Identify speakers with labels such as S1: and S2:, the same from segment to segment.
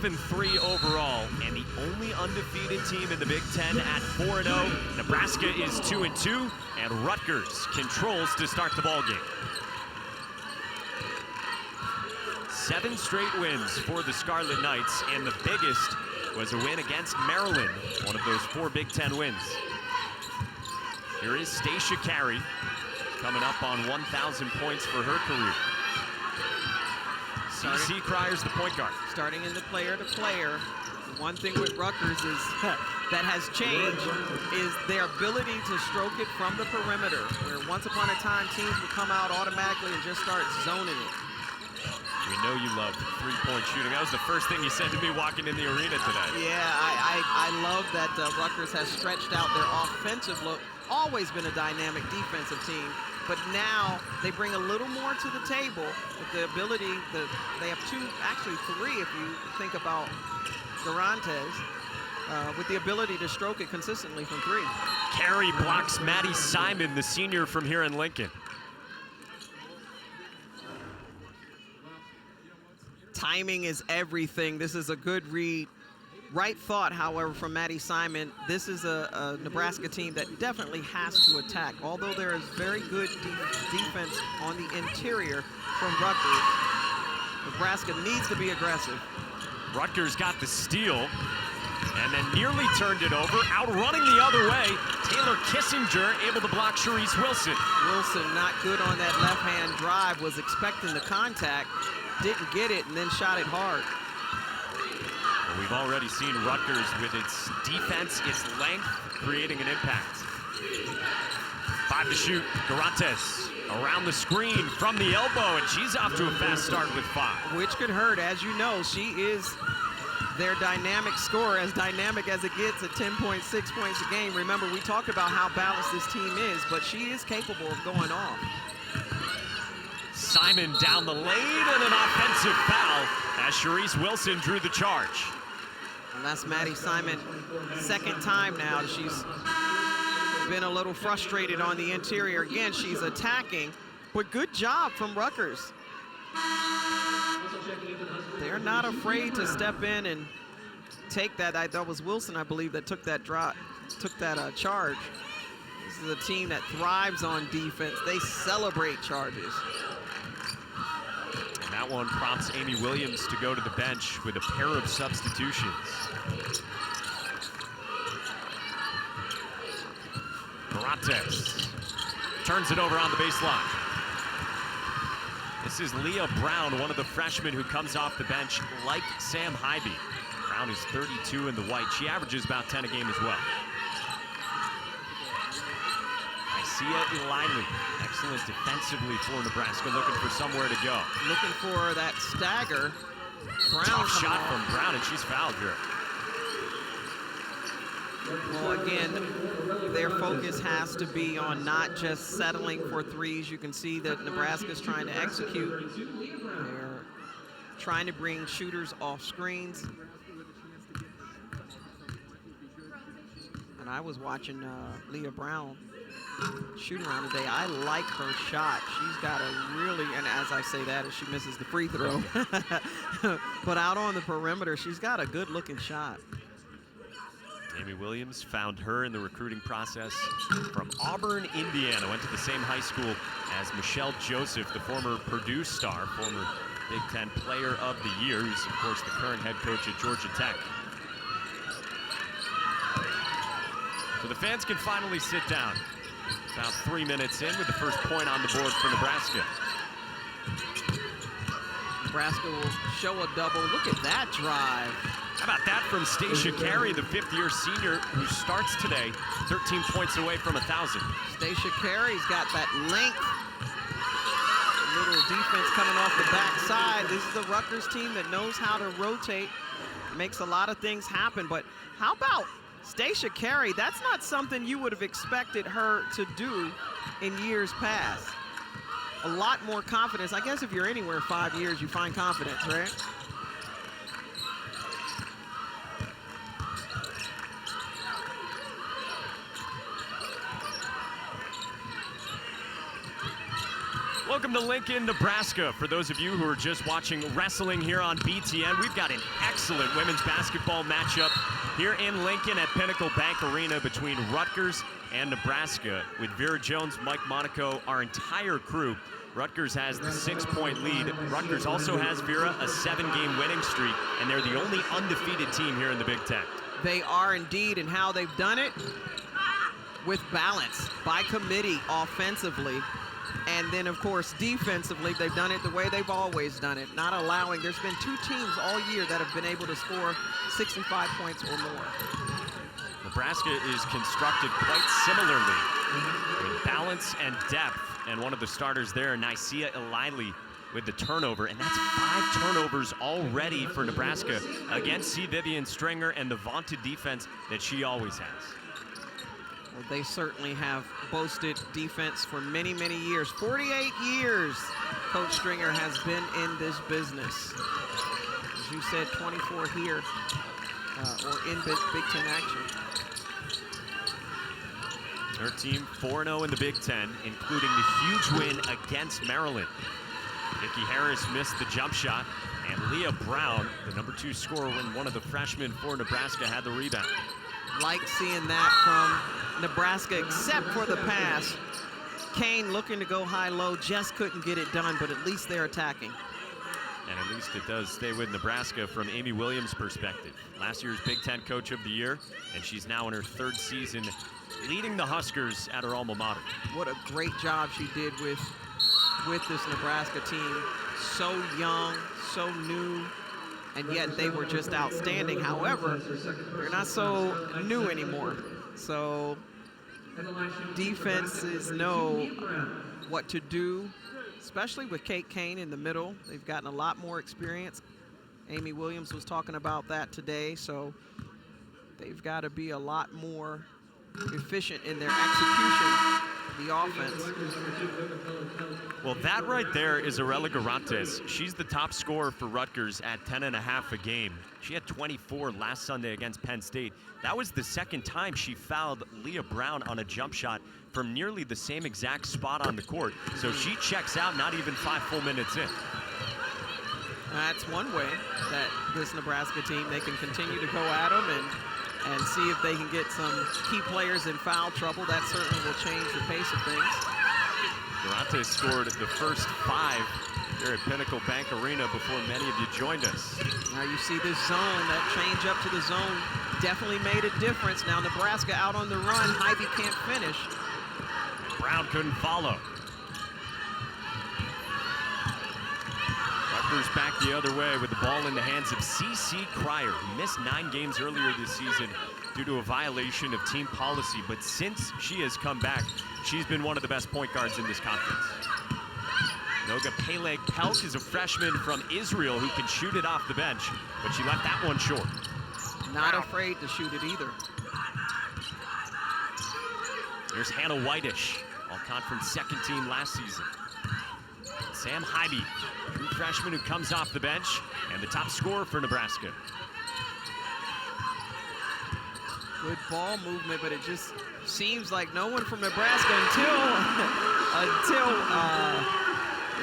S1: 12-3 overall, and the only undefeated team in the Big Ten at 4-0. Nebraska is 2-2, and Rutgers controls to start the ballgame. 7 straight wins for the Scarlet Knights, and the biggest was a win against Maryland, one of those 4 Big Ten wins. Here is Stacia Carey, coming up on 1,000 points for her career. CC Cryer's the point guard.
S2: Starting in the player-to-player. One thing with Rutgers is that has changed is their ability to stroke it from the perimeter, where once upon a time teams would come out automatically and just start zoning it.
S1: We know you love three-point shooting. That was the first thing you said to me walking in the arena today.
S2: Yeah, I love that Rutgers has stretched out their offensive look. Always been a dynamic defensive team, but now they bring a little more to the table with the ability that they have 2, actually 3 if you think about Garantes, with the ability to stroke it consistently from 3.
S1: Carey blocks Maddie Simon, the senior from here in Lincoln.
S2: Timing is everything. This is a good read. Right thought, however, from Maddie Simon. This is a Nebraska team that definitely has to attack. Although there is very good defense on the interior from Rutgers, Nebraska needs to be aggressive.
S1: Rutgers got the steal and then nearly turned it over. Outrunning the other way, Taylor Kissinger able to block Charisse Wilson.
S2: Wilson not good on that left-hand drive, was expecting the contact, didn't get it, and then shot it hard.
S1: We've already seen Rutgers with its defense, its length, creating an impact. 5 to shoot, Garantes around the screen from the elbow, and she's off to a fast start with 5.
S2: Which could hurt. As you know, she is their dynamic scorer, as dynamic as it gets at 10.6 points a game. Remember, we talked about how balanced this team is, but she is capable of going off.
S1: Simon down the lane, and an offensive foul as Charisse Wilson drew the charge.
S2: And that's Maddie Simon, second time now. She's been a little frustrated on the interior. Again, she's attacking, but good job from Rutgers. They're not afraid to step in and take that. That was Wilson, I believe, that took that charge. This is a team that thrives on defense. They celebrate charges.
S1: And that one prompts Amy Williams to go to the bench with a pair of substitutions. Garantes turns it over on the baseline. This is Leah Brown, one of the freshmen who comes off the bench like Sam Hybe. Brown is 32 in the white. She averages about 10 a game as well. Sia Eilily, excellent defensively for Nebraska, looking for somewhere to go.
S2: Looking for that stagger. Brown
S1: tough shot from Brown, and she's fouled here.
S2: Well, again, their focus has to be on not just settling for threes. You can see that Nebraska's trying to execute. They're trying to bring shooters off screens. And I was watching Leah Brown shoot around today. I like her shot. She's got a really, and as I say that, as she misses the free throw, but out on the perimeter, she's got a good looking shot.
S1: Amy Williams found her in the recruiting process from Auburn, Indiana. Went to the same high school as Michelle Joseph, the former Purdue star, former Big Ten Player of the Year, who's of course the current head coach at Georgia Tech. So the fans can finally sit down. About 3 minutes in with the first point on the board for Nebraska.
S2: Nebraska will show a double. Look at that drive.
S1: How about that from Stacia Carey, the fifth-year senior who starts today, 13 points away from 1,000.
S2: Stacia Carey's got that length. A little defense coming off the backside. This is a Rutgers team that knows how to rotate, makes a lot of things happen. But how about Stacia Carey? That's not something you would have expected her to do in years past. A lot more confidence. I guess if you're anywhere 5 years, you find confidence, right?
S1: Welcome Welcome to Lincoln, Nebraska. For those of you who are just watching wrestling here on BTN, we've got an excellent women's basketball matchup here in Lincoln at Pinnacle Bank Arena between Rutgers and Nebraska. With Vera Jones, Mike Monaco, our entire crew. Rutgers has the 6-point lead. Rutgers also has, Vera, a 7-game winning streak, and they're the only undefeated team here in the Big Ten.
S2: They are indeed, and how they've done it with balance, by committee offensively. And then, of course, defensively, they've done it the way they've always done it, not allowing. There's been 2 teams all year that have been able to score 65 points or more.
S1: Nebraska is constructed quite similarly with balance and depth. And one of the starters there, Nysia Ilili, with the turnover. And that's 5 turnovers already for Nebraska against C. Vivian Stringer and the vaunted defense that she always has.
S2: Well, they certainly have boasted defense for many, many years. 48 years Coach Stringer has been in this business. As you said, 24 here or in Big Ten action.
S1: Her team 4-0 in the Big Ten, including the huge win against Maryland. Nikki Harris missed the jump shot, and Leah Brown, the #2 scorer when one of the freshmen for Nebraska had the rebound.
S2: Like seeing that from Nebraska, except for the pass. Kane looking to go high-low, just couldn't get it done, but at least they're attacking.
S1: And at least it does stay with Nebraska from Amy Williams' perspective. Last year's Big Ten Coach of the Year, and she's now in her 3rd season leading the Huskers at her alma mater.
S2: What a great job she did with this Nebraska team. So young, so new, and yet they were just outstanding. However, they're not so new anymore. So defenses know what to do, especially with Kate Kane in the middle. They've gotten a lot more experience. Amy Williams was talking about that today, so they've got to be a lot more efficient in their execution of the offense.
S1: Well, that right there is Arella Garantes. She's the top scorer for Rutgers at 10.5 a game. She had 24 last Sunday against Penn State. That was the 2nd time she fouled Leah Brown on a jump shot from nearly the same exact spot on the court. So she checks out not even 5 full minutes in.
S2: That's one way that this Nebraska team, they can continue to go at them and see if they can get some key players in foul trouble. That certainly will change the pace of things.
S1: Garantes scored the first 5 here at Pinnacle Bank Arena before many of you joined us.
S2: Now you see this zone, that change up to the zone definitely made a difference. Now Nebraska out on the run, Hybe can't finish.
S1: Brown couldn't follow. Rutgers back the other way with the ball in the hands of C.C. Cryer, who missed 9 games earlier this season due to a violation of team policy. But since she has come back, she's been one of the best point guards in this conference. Noga Peleg-Pelk is a freshman from Israel who can shoot it off the bench, but she left that one short.
S2: Not afraid to shoot it either.
S1: Here's Hannah Whitish, all-conference 2nd team last season. Sam Hybe, true freshman who comes off the bench, and the top scorer for Nebraska.
S2: Good ball movement, but it just seems like no one from Nebraska until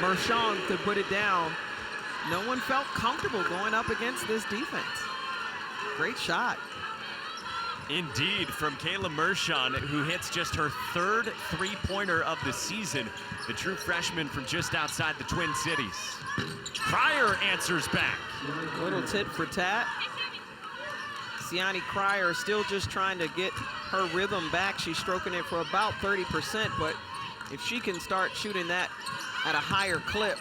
S2: Mershon could put it down. No one felt comfortable going up against this defense. Great shot.
S1: Indeed, from Kayla Mershon, who hits just her 3rd 3-pointer of the season. The true freshman from just outside the Twin Cities. Cryer answers back.
S2: Little tit for tat. Siani Cryer still just trying to get her rhythm back. She's stroking it for about 30%, but if she can start shooting that at a higher clip,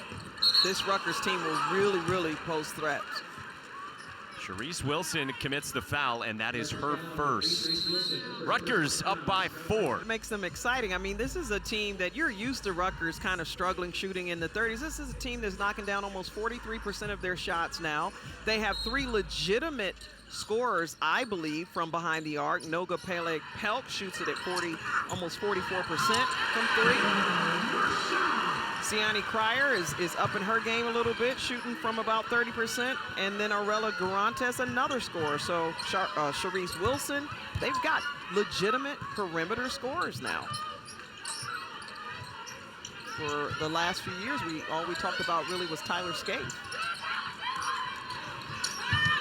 S2: this Rutgers team will really, really pose threats.
S1: Charisse Wilson commits the foul, and that is her first. Rutgers up by 4.
S2: It makes them exciting. I mean, this is a team that you're used to Rutgers kind of struggling shooting in the 30s. This is a team that's knocking down almost 43% of their shots now. They have 3 legitimate scorers, I believe, from behind the arc. Noga Peleg-Pelk shoots it at almost 44% from 3. Siani Cryer is up in her game a little bit, shooting from about 30%. And then Arella Garantes, another scorer. So Charisse Wilson, they've got legitimate perimeter scorers now. for the last few years, all we talked about really was Tyler Scaife.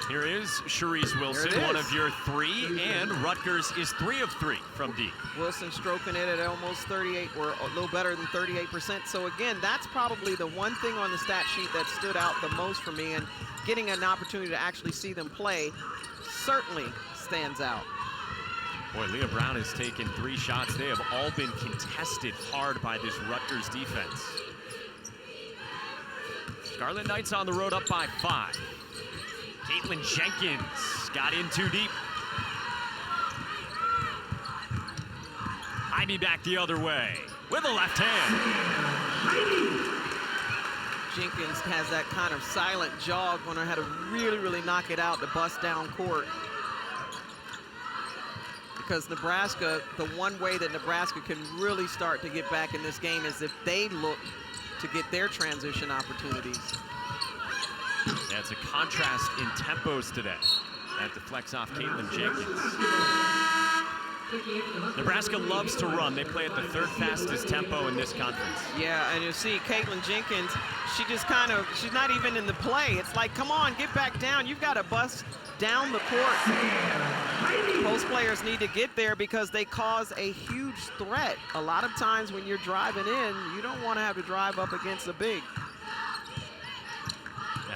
S1: Here is Charisse Wilson, one of your three, and Rutgers is 3 of 3 from deep.
S2: Wilson stroking it at almost 38, or a little better than 38%. So again, that's probably the one thing on the stat sheet that stood out the most for me, and getting an opportunity to actually see them play certainly stands out.
S1: Boy, Leah Brown has taken 3 shots. They have all been contested hard by this Rutgers defense. Scarlet Knights on the road up by 5. Caitlin Jenkins got in too deep. Ivy back the other way with a left hand.
S2: Jenkins has that kind of silent jog when I had to really knock it out to bust down court. Because Nebraska, the one way that Nebraska can really start to get back in this game is if they look to get their transition opportunities.
S1: Yeah, it's a contrast in tempos today. That deflects off Caitlin Jenkins. Nebraska loves to run. They play at the 3rd fastest tempo in this conference.
S2: Yeah, and you see Caitlin Jenkins, she just kind of, she's not even in the play. It's like, come on, get back down. You've got to bust down the court. Post players need to get there because they cause a huge threat. A lot of times when you're driving in, you don't want to have to drive up against a big.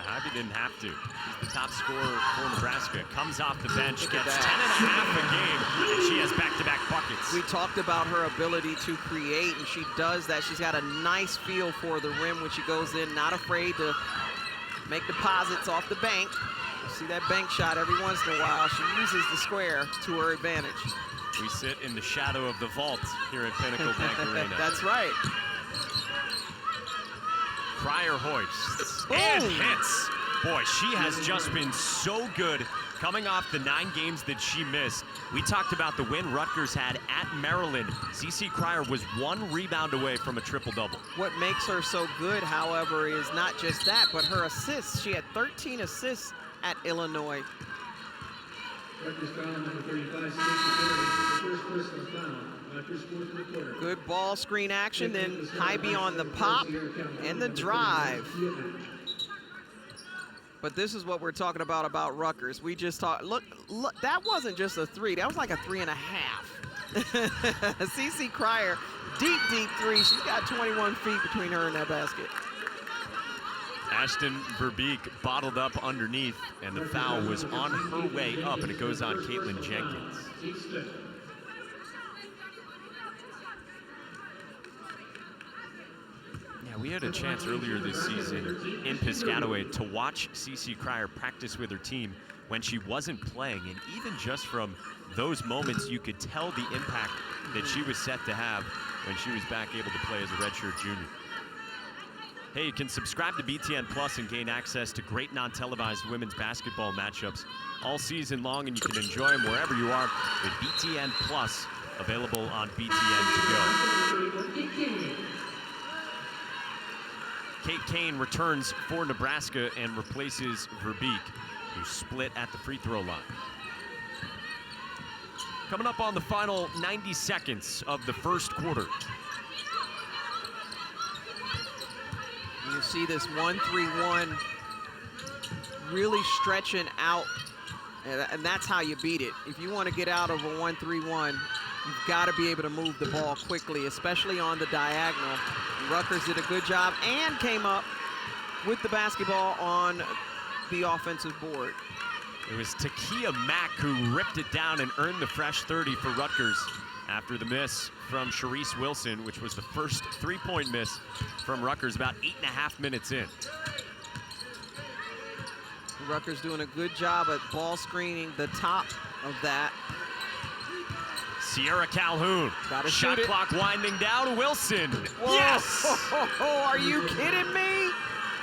S1: Ivy didn't have to. She's the top scorer for Nebraska. Comes off the bench, gets 10.5 a game, and she has back-to-back buckets.
S2: We talked about her ability to create, and she does that. She's got a nice feel for the rim when she goes in, not afraid to make deposits off the bank. You see that bank shot every once in a while. She uses the square to her advantage.
S1: We sit in the shadow of the vault here at Pinnacle Bank Arena.
S2: That's right.
S1: Cryer hoists and hits. Boy, she has just been so good coming off the 9 games that she missed. We talked about the win Rutgers had at Maryland. CeCe Cryer was 1 rebound away from a triple-double.
S2: What makes her so good, however, is not just that, but her assists. She had 13 assists at Illinois.
S3: Rutgers foul number 35, the first personal foul.
S2: Good ball screen action, then Hybe on the pop and the drive. But this is what we're talking about Rutgers. We just talked, look, that wasn't just a 3, that was like a 3.5. CeCe Cryer, deep 3. She's got 21 feet between her and that basket.
S1: Ashton Verbeek bottled up underneath, and the foul was on her way up, and it goes on Caitlin Jenkins. We had a chance earlier this season in Piscataway to watch CeCe Cryer practice with her team when she wasn't playing, and even just from those moments, you could tell the impact that she was set to have when she was back able to play as a redshirt junior. Hey, you can subscribe to BTN Plus and gain access to great non-televised women's basketball matchups all season long, and you can enjoy them wherever you are with BTN Plus, available on BTN to go. Kate Kane returns for Nebraska and replaces Verbeek, who split at the free throw line. Coming up on the final 90 seconds of the first quarter.
S2: You see this 1-3-1 really stretching out, and that's how you beat it. If you want to get out of a 1-3-1, you've got to be able to move the ball quickly, especially on the diagonal. Rutgers did a good job and came up with the basketball on the offensive board.
S1: It was Takia Mack who ripped it down and earned the fresh 30 for Rutgers after the miss from Charisse Wilson, which was the first 3-point miss from Rutgers about 8.5 minutes in.
S2: Rutgers doing a good job at ball screening the top of that.
S1: Sierra Calhoun, shot clock winding down. Wilson,
S2: whoa.
S1: Yes!
S2: Are you kidding me?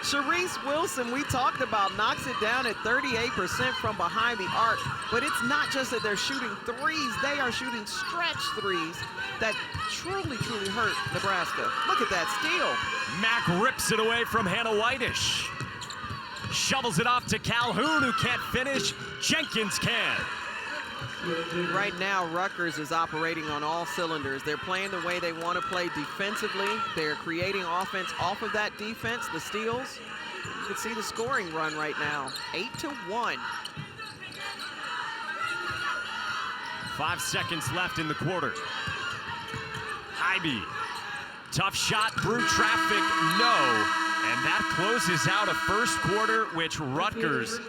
S2: Charisse Wilson, we talked about, knocks it down at 38% from behind the arc. But it's not just that they're shooting threes, they are shooting stretch threes that truly hurt Nebraska. Look at that steal.
S1: Mack rips it away from Hannah Whitish. Shovels it off to Calhoun, who can't finish. Jenkins can.
S2: Right now, Rutgers is operating on all cylinders. They're playing the way they want to play defensively. They're creating offense off of that defense, the steals. You can see the scoring run right now, 8-1.
S1: 5 seconds left in the quarter. Hybe, tough shot through traffic, no. And that closes out a first quarter, which Rutgers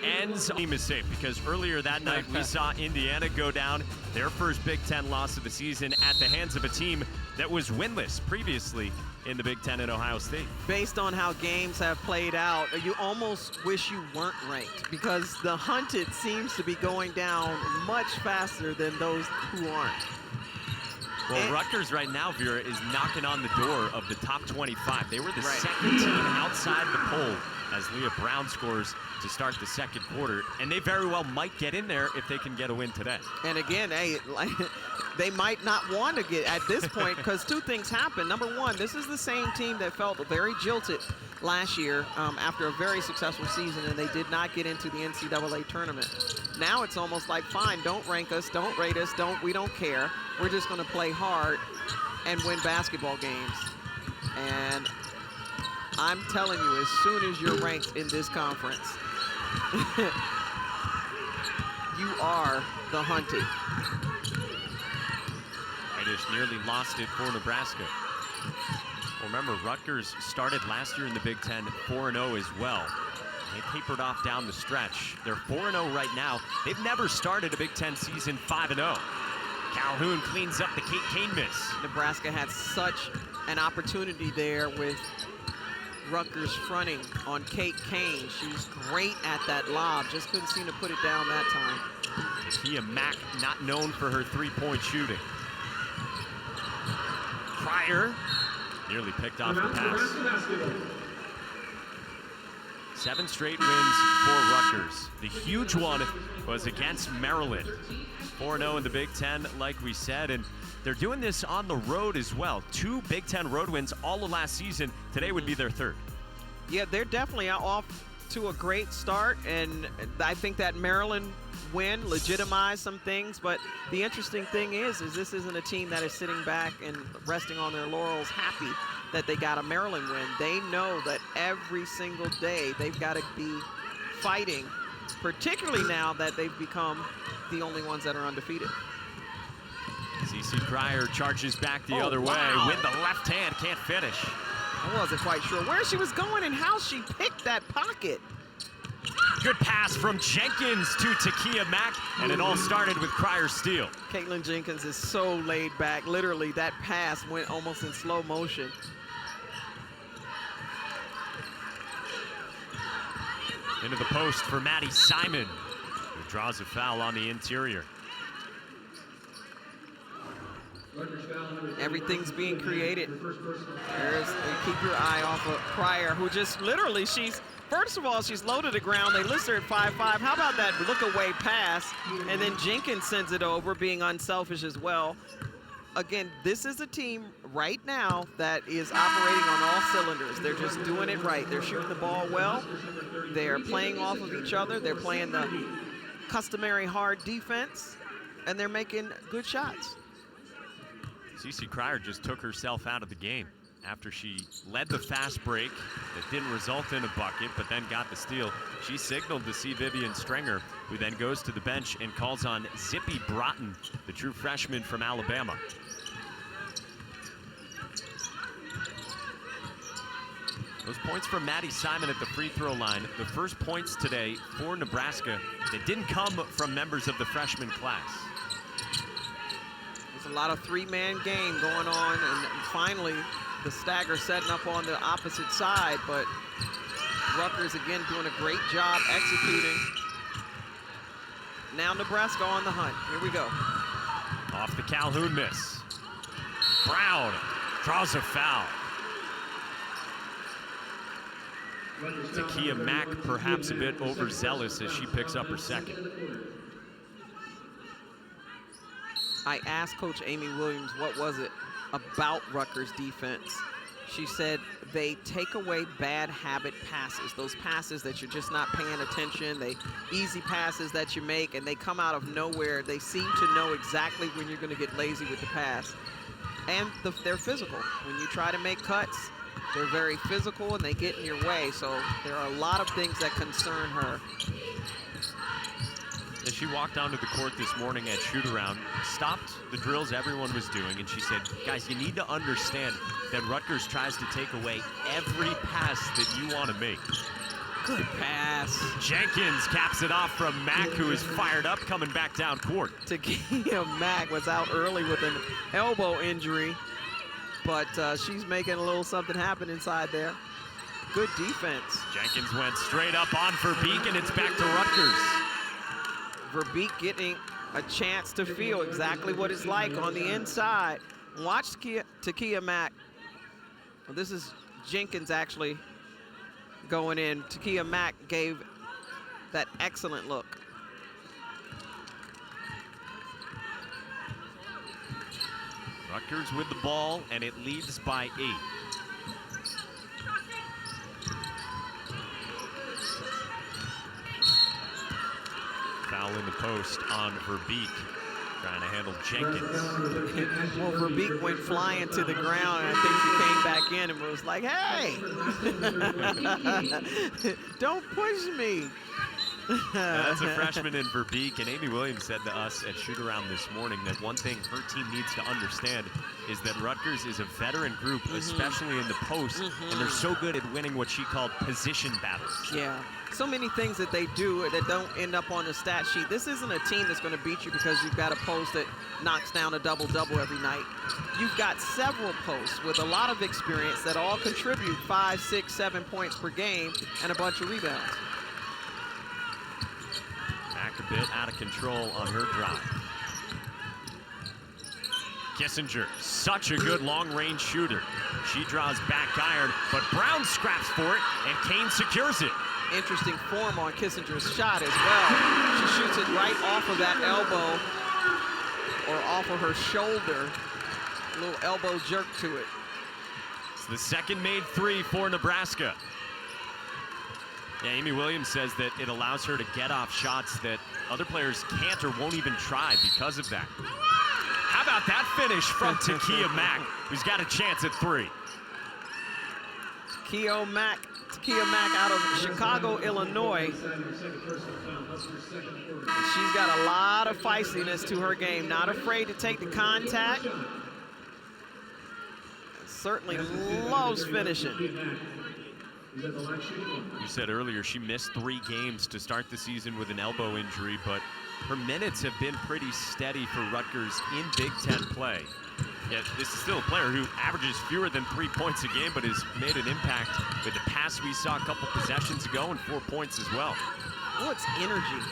S1: ends. Team is safe because earlier that night we saw Indiana go down their first Big Ten loss of the season at the hands of a team that was winless previously in the Big Ten in Ohio State.
S2: Based on how games have played out, you almost wish you weren't ranked because the hunted seems to be going down much faster than those who aren't.
S1: Well, Rutgers right now, Vera, is knocking on the door of the top 25. They were the second team outside the poll as Leah Brown scores to start the second quarter, and they very well might get in there if they can get a win today.
S2: And again, hey, they might not want to get at this point because two things happen. Number one, this is the same team that felt very jilted last year after a very successful season, and they did not get into the NCAA tournament. Now it's almost like, fine, don't rank us, don't rate us, we don't care. We're just going to play hard and win basketball games. And I'm telling you, as soon as you're ranked in this conference, you are the hunted.
S1: Whitish nearly lost it for Nebraska. Well, remember, Rutgers started last year in the Big Ten 4-0 as well. They tapered off down the stretch. They're 4-0 right now. They've never started a Big Ten season 5-0. Calhoun cleans up the Kate Kane miss.
S2: Nebraska had such an opportunity there with Rutgers fronting on Kate Kane. She's great at that lob, just couldn't seem to put it down that time.
S1: Takia Mack, not known for her three-point shooting. Cryer nearly picked off the pass. 7 straight wins for Rutgers. The huge one was against Maryland. 4-0 in the Big Ten, like we said, and they're doing this on the road as well. 2 Big Ten road wins all of last season. Today would be their 3rd.
S2: Yeah, they're definitely off to a great start, and I think that Maryland win legitimized some things, but the interesting thing is this isn't a team that is sitting back and resting on their laurels happy that they got a Maryland win. They know that every single day they've got to be fighting, particularly now that they've become the only ones that are undefeated.
S1: CC Cryer charges back the other way with the left hand, can't finish.
S2: I wasn't quite sure where she was going and how she picked that pocket.
S1: Good pass from Jenkins to Takia Mack, and it all started with Cryer's steal.
S2: Caitlin Jenkins is so laid back. Literally, that pass went almost in slow motion.
S1: Into the post for Maddie Simon, who draws a foul on the interior.
S2: Everything's being created. Keep your eye off of Cryer, who just literally, first of all, she's low to the ground. They list her at 5'5". How about that look-away pass? And then Jenkins sends it over, being unselfish as well. Again, this is a team right now that is operating on all cylinders. They're just doing it right. They're shooting the ball well. They're playing off of each other. They're playing the customary hard defense, and they're making good shots.
S1: CC Cryer just took herself out of the game after she led the fast break that didn't result in a bucket, but then got the steal. She signaled to see Vivian Stringer, who then goes to the bench and calls on Zippy Broughton, the true freshman from Alabama. Those points from Maddie Simon at the free throw line, the first points today for Nebraska that didn't come from members of the freshman class.
S2: There's a lot of three-man game going on, and finally the stagger setting up on the opposite side, but Rutgers again doing a great job executing. Now Nebraska on the hunt. Here we go.
S1: Off the Calhoun miss. Brown draws a foul. Takia Mack perhaps a bit overzealous as she picks up her second.
S2: I asked Coach Amy Williams what was it about Rutgers defense. She said they take away bad habit passes, those passes that you're just not paying attention, they easy passes that you make, and they come out of nowhere. They seem to know exactly when you're going to get lazy with the pass. And they're physical. When you try to make cuts, they're very physical and they get in your way. So there are a lot of things that concern her.
S1: As she walked onto the court this morning at shoot-around, stopped the drills everyone was doing, and she said, guys, you need to understand that Rutgers tries to take away every pass that you want to make.
S2: Good pass.
S1: Jenkins caps it off from Mack, who is fired up coming back down court.
S2: Takia Mack was out early with an elbow injury, but she's making a little something happen inside there. Good defense.
S1: Jenkins went straight up on Verbeek, and it's back to Rutgers.
S2: Verbeek getting a chance to feel exactly what it's like on the inside. Watch Takia Mack. Well, this is Jenkins actually going in. Takia Mack gave that excellent look.
S1: Rutgers with the ball, and it leads by 8. Foul in the post on Verbeek, trying to handle Jenkins.
S2: Well, Verbeek went flying to the ground, and I think he came back in and was like, hey, don't push me.
S1: That's a freshman in Verbeek, and Amy Williams said to us at shoot-around this morning that one thing her team needs to understand is that Rutgers is a veteran group, especially in the post, and they're so good at winning what she called position battles.
S2: Yeah, so many things that they do that don't end up on the stat sheet. This isn't a team that's going to beat you because you've got a post that knocks down a double-double every night. You've got several posts with a lot of experience that all contribute 5, 6, 7 points per game and a bunch of rebounds.
S1: Mack a bit out of control on her drive. Kissinger, such a good long-range shooter. She draws back iron, but Brown scraps for it, and Kane secures it.
S2: Interesting form on Kissinger's shot as well. She shoots it right off of that elbow or off of her shoulder. A little elbow jerk to it.
S1: It's the second made 3 for Nebraska. Yeah, Amy Williams says that it allows her to get off shots that other players can't or won't even try because of that. How about that finish from Takia Mack, who's got a chance at 3?
S2: Takia Mack out of Chicago, Illinois. She's got a lot of feistiness to her game, not afraid to take the contact. Certainly loves finishing.
S1: You said earlier she missed 3 games to start the season with an elbow injury, but her minutes have been pretty steady for Rutgers in Big Ten play. Yeah, this is still a player who averages fewer than 3 points a game, but has made an impact with the pass we saw a couple possessions ago and 4 points as well.
S2: Well, it's energy.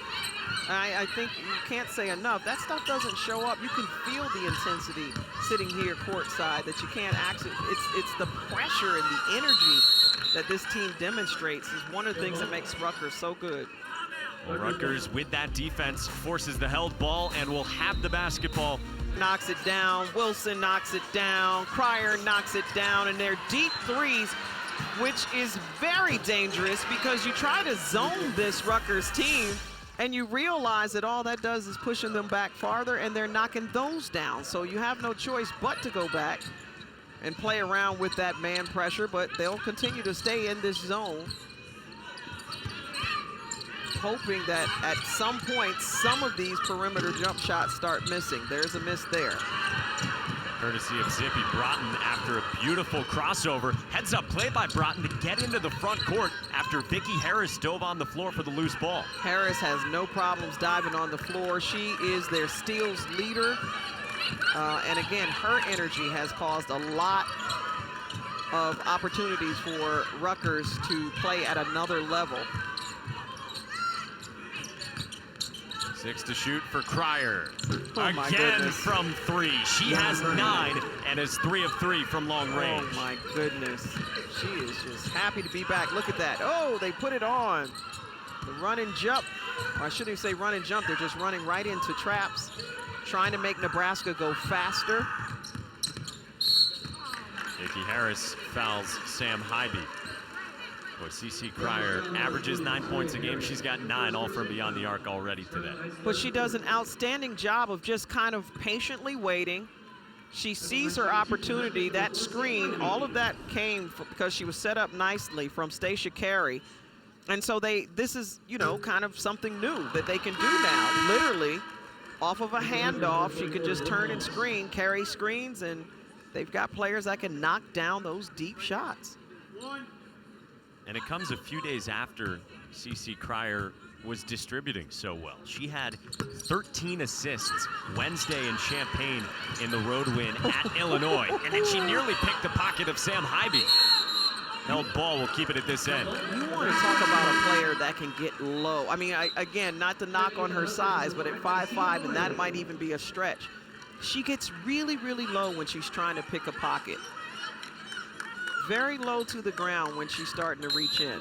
S2: I think you can't say enough. That stuff doesn't show up. You can feel the intensity sitting here courtside that you can't actually, it's the pressure and the energy that this team demonstrates is one of the things that makes Rutgers so good.
S1: Well, Rutgers, with that defense, forces the held ball and will have the basketball.
S2: Knocks it down, Wilson knocks it down, Cryer knocks it down, and they're deep threes, which is very dangerous because you try to zone this Rutgers team and you realize that all that does is pushing them back farther, and they're knocking those down. So you have no choice but to go back and play around with that man pressure, but they'll continue to stay in this zone, hoping that at some point, some of these perimeter jump shots start missing. There's a miss there.
S1: Courtesy of Zippy Broughton after a beautiful crossover. Heads up play by Broughton to get into the front court after Vicki Harris dove on the floor for the loose ball.
S2: Harris has no problems diving on the floor. She is their steals leader. And again, her energy has caused a lot of opportunities for Rutgers to play at another level.
S1: 6 to shoot for Cryer.
S2: Oh my
S1: Again
S2: goodness.
S1: from 3. She has 9 and is 3 of 3 from long range.
S2: Oh my goodness. She is just happy to be back. Look at that. Oh, they put it on. The run and jump. Or I shouldn't even say run and jump. They're just running right into traps, trying to make Nebraska go faster.
S1: Nikki Harris fouls Sam Hybe. Boy, CC Cryer averages 9 points a game. She's got 9 all from beyond the arc already today.
S2: But she does an outstanding job of just kind of patiently waiting. She sees her opportunity. That screen, all of that came because she was set up nicely from Stacia Carey. And so this is, you know, kind of something new that they can do now. Literally, off of a handoff, she could just turn and screen, Carey screens, and they've got players that can knock down those deep shots.
S1: And it comes a few days after CC Cryer was distributing so well. She had 13 assists Wednesday in Champaign in the road win at Illinois. And then she nearly picked the pocket of Sam Hybe. Held ball, we'll keep it at this end.
S2: You want to talk about a player that can get low. I mean, again, not to knock on her size, but at 5'5", and that might even be a stretch. She gets really, really low when she's trying to pick a pocket. Very low to the ground when she's starting to reach in.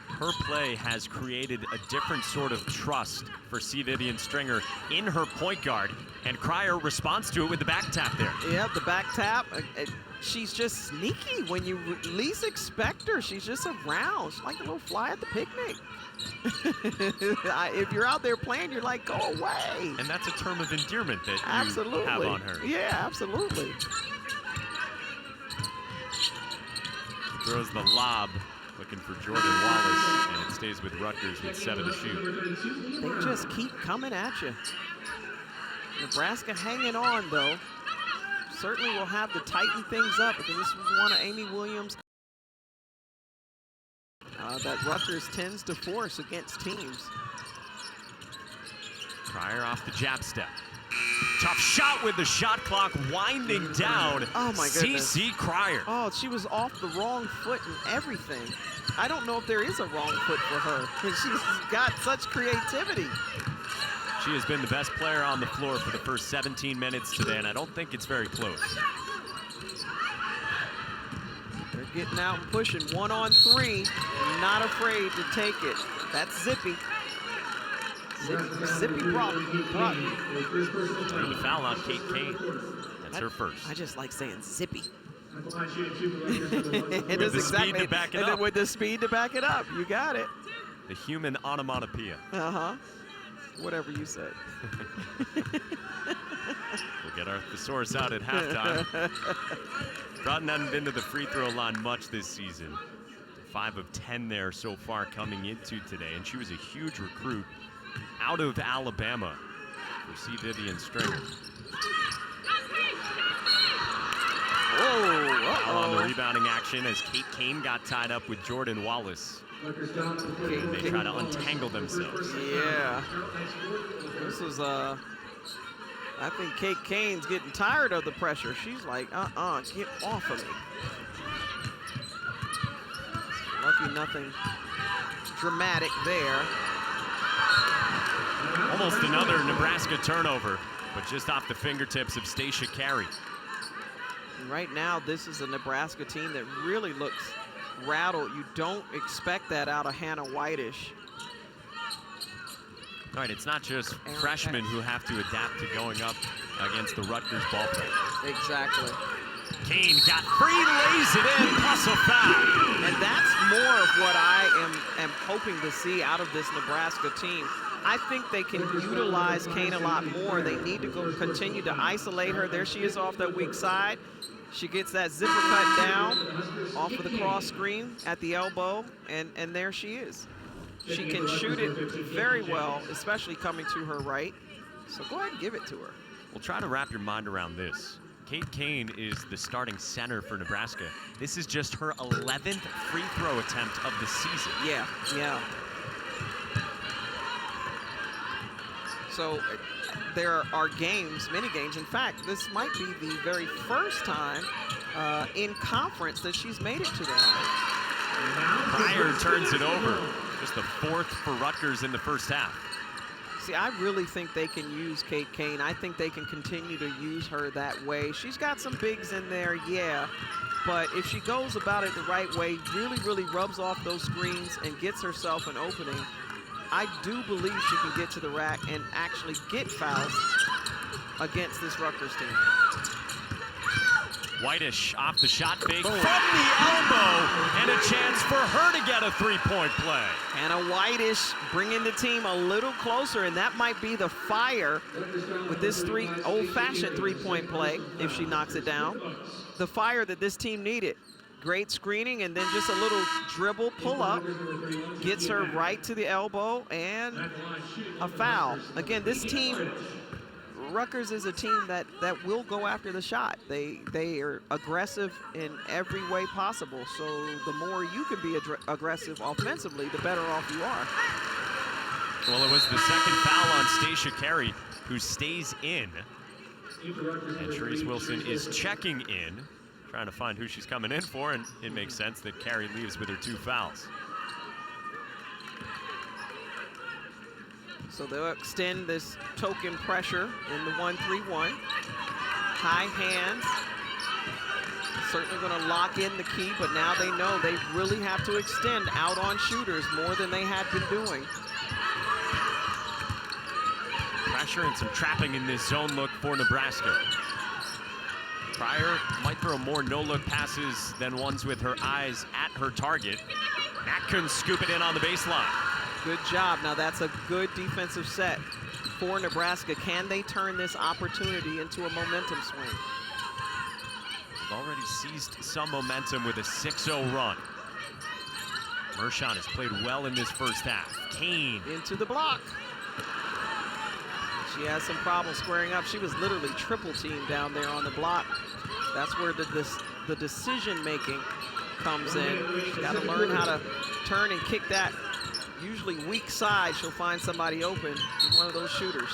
S1: Her play has created a different sort of trust for C. Vivian Stringer in her point guard, and Cryer responds to it with the back tap there.
S2: Yeah, the back tap. She's just sneaky when you least expect her. She's just around. She's like a little fly at the picnic. If you're out there playing, you're like, go away.
S1: And that's a term of endearment that
S2: absolutely.
S1: you have on her.
S2: Yeah, absolutely.
S1: Throws the lob, looking for Jordan Wallace, and it stays with Rutgers with 7 to shoot.
S2: They just keep coming at you. Nebraska hanging on, though. Certainly will have to tighten things up because this was one of Amy Williams' that Rutgers tends to force against teams.
S1: Cryer off the jab step. Tough shot with the shot clock winding down.
S2: Oh my goodness.
S1: CC Cryer.
S2: Oh, she was off the wrong foot and everything. I don't know if there is a wrong foot for her because she's got such creativity.
S1: She has been the best player on the floor for the first 17 minutes today, and I don't think it's very close.
S2: They're getting out and pushing 1-on-3. Not afraid to take it. That's Zippy. Zippy Broughton.
S1: And the foul on Kate Kane. That's her first.
S2: I just like saying Zippy.
S1: With the speed to back it up.
S2: With the speed to back it up. You got it.
S1: The human onomatopoeia.
S2: Uh-huh. Whatever you said.
S1: We'll get our thesaurus out at halftime. Broughton hadn't been to the free throw line much this season. 5 of 10 there so far coming into today, and she was a huge recruit out of Alabama for C. Vivian Stringer.
S2: Whoa,
S1: on the rebounding action as Kate Kane got tied up with Jordan Wallace. And they try to untangle themselves.
S2: Yeah. This is, I think Kate Kane's getting tired of the pressure. She's like, get off of me. Lucky nothing dramatic there.
S1: Almost another Nebraska turnover, but just off the fingertips of Stacia Carey.
S2: And right now, this is a Nebraska team that really looks rattled. You don't expect that out of Hannah Whitish.
S1: All right, it's not just freshmen who have to adapt to going up against the Rutgers ball player.
S2: Exactly.
S1: Kane got free, lays it in, plus a foul.
S2: And that's more of what I am hoping to see out of this Nebraska team. I think they can utilize Kane a lot more. They need to continue to isolate her. There she is off that weak side. She gets that zipper cut down off of the cross screen at the elbow, and there she is. She can shoot it very well, especially coming to her right. So go ahead and give it to her.
S1: Well, try to wrap your mind around this. Kate Kane is the starting center for Nebraska. This is just her 11th free throw attempt of the season.
S2: Yeah, yeah. So there are games, many games. In fact, this might be the very first time in conference that she's made it to that.
S1: Cryer turns it over. Just the 4th for Rutgers in the first half.
S2: See, I really think they can use Kate Kane. I think they can continue to use her that way. She's got some bigs in there, yeah. But if she goes about it the right way, really rubs off those screens and gets herself an opening, I do believe she can get to the rack and actually get fouls against this Rutgers team.
S1: Whitish off the shot fake from the elbow, and a chance for her to get a three-point play.
S2: Hannah Whitish bringing the team a little closer, and that might be the fire with this old-fashioned three-point play if she knocks it down. The fire that this team needed. Great screening, and then just a little dribble pull-up gets her right to the elbow, and a foul. Again, this team, Rutgers is a team that will go after the shot. They are aggressive in every way possible. So the more you can be aggressive offensively, the better off you are.
S1: Well, it was the second foul on Stacia Carey, who stays in. And Therese Wilson is checking in, trying to find who she's coming in for, and it makes sense that Carey leaves with her 2 fouls.
S2: So they'll extend this token pressure in the 1-3-1. High hands. Certainly going to lock in the key, but now they know they really have to extend out on shooters more than they had been doing.
S1: Pressure and some trapping in this zone look for Nebraska. Cryer might throw more no-look passes than ones with her eyes at her target. Atkins scoop it in on the baseline.
S2: Good job. Now that's a good defensive set for Nebraska. Can they turn this opportunity into a momentum swing?
S1: They've already seized some momentum with a 6-0 run. Mershon has played well in this first half. Kane
S2: into the block. She has some problems squaring up. She was literally triple teamed down there on the block. That's where the decision making comes in. She's got to learn how to turn and kick that usually weak side. She'll find somebody open. She's one of those shooters.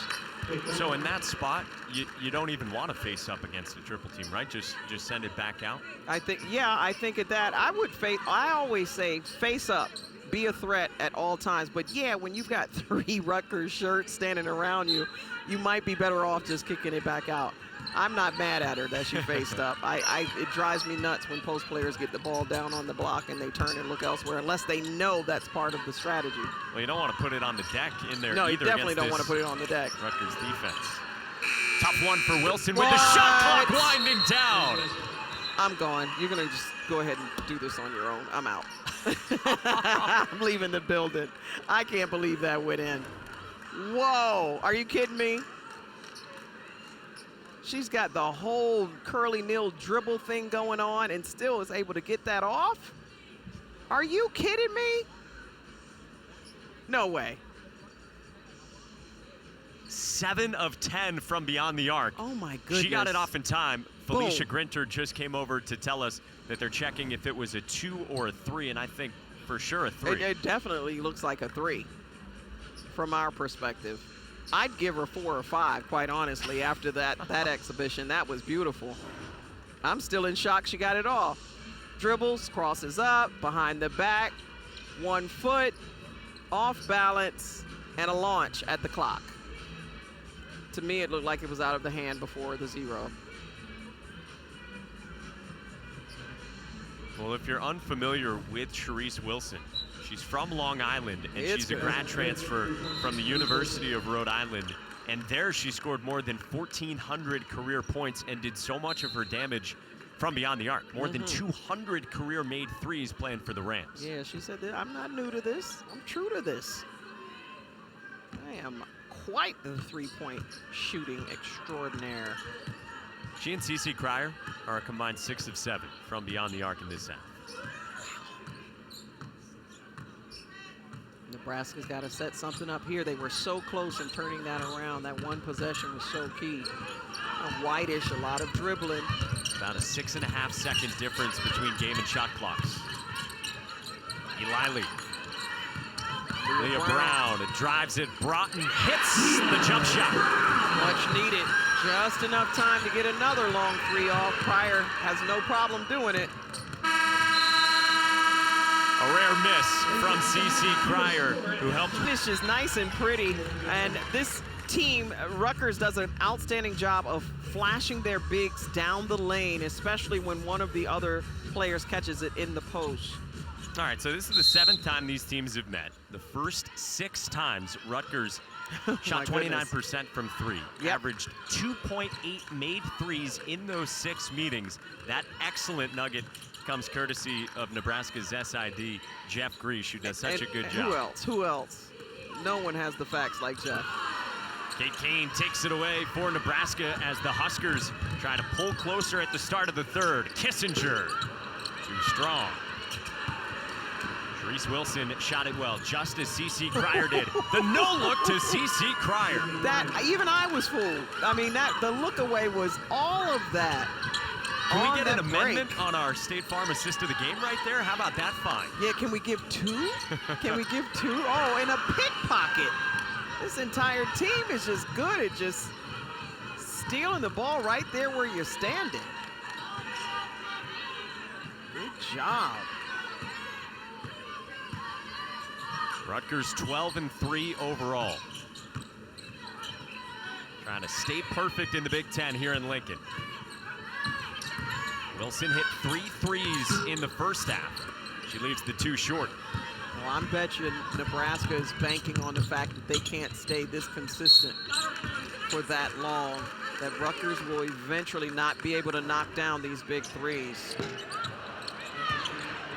S1: So in that spot, you don't even want to face up against a triple team, right? Just send it back out?
S2: I think at that, I always say face up, be a threat at all times. But yeah, when you've got 3 Rutgers shirts standing around you, you might be better off just kicking it back out. I'm not mad at her that she faced up. It drives me nuts when post players get the ball down on the block and they turn and look elsewhere, unless they know that's part of the strategy.
S1: Well, you don't want to put it on the deck in there.
S2: No,
S1: either.
S2: You definitely don't want to put it on the deck.
S1: Rutgers defense. Tough one for Wilson with the shot clock winding down.
S2: I'm gone. You're going to just go ahead and do this on your own. I'm out. I'm leaving the building. I can't believe that went in. Whoa, are you kidding me? She's got the whole curly nil dribble thing going on and still is able to get that off? Are you kidding me? No way.
S1: 7 of 10 from beyond the arc.
S2: Oh my goodness.
S1: She got it off in time. Felicia
S2: Boom.
S1: Grinter just came over to tell us that they're checking if it was a 2 or a 3, and I think for sure a 3.
S2: It definitely looks like a 3 from our perspective. I'd give her 4 or 5, quite honestly, after that exhibition. That was beautiful. I'm still in shock she got it all. Dribbles, crosses up, behind the back, 1 foot, off balance, and a launch at the clock. To me, it looked like it was out of the hand before the 0.
S1: Well, if you're unfamiliar with Therese Wilson, she's from Long Island, and she's a grad transfer from the University of Rhode Island. And there she scored more than 1,400 career points and did so much of her damage from beyond the arc. More than 200 career-made threes playing for the Rams.
S2: Yeah, she said that I'm not new to this. I'm true to this. I am quite the three-point shooting extraordinaire.
S1: She and CeCe Cryer are a combined 6 of 7 from beyond the arc in this half.
S2: Nebraska's got to set something up here. They were so close in turning that around. That one possession was so key. Whitish, a lot of dribbling.
S1: About a 6.5-second difference between game and shot clocks. Eli Leah Brown drives it. Broughton hits the jump shot.
S2: Much needed. Just enough time to get another long 3 off. Cryer has no problem doing it.
S1: A rare miss from CeCe Cryer, who helped.
S2: This is nice and pretty, and this team, Rutgers, does an outstanding job of flashing their bigs down the lane, especially when one of the other players catches it in the post.
S1: All right, so this is the 7th time these teams have met. The first 6 times, Rutgers shot 29% from 3, averaged 2.8 made threes in those 6 meetings. That excellent nugget comes courtesy of Nebraska's SID, Jeff Greash, who does such a good job.
S2: Who else? Who else? No one has the facts like Jeff.
S1: Kate Kane takes it away for Nebraska as the Huskers try to pull closer at the start of the 3rd. Kissinger, too strong. Reese Wilson shot it well, just as CeCe Cryer did. The no-look to CeCe Cryer.
S2: That, even I was fooled. I mean, the look away was all of that.
S1: Can we get an amendment on our State Farm assist to the game right there? How about that fine?
S2: Yeah, can we give 2? Can we give 2? Oh, and a pickpocket. This entire team is just good at just stealing the ball right there where you're standing. Good job.
S1: Rutgers 12-3 overall. Trying to stay perfect in the Big Ten here in Lincoln. Wilson hit 3 threes in the first half. She leaves the 2 short.
S2: Well, I'm bet you Nebraska is banking on the fact that they can't stay this consistent for that long, that Rutgers will eventually not be able to knock down these big threes.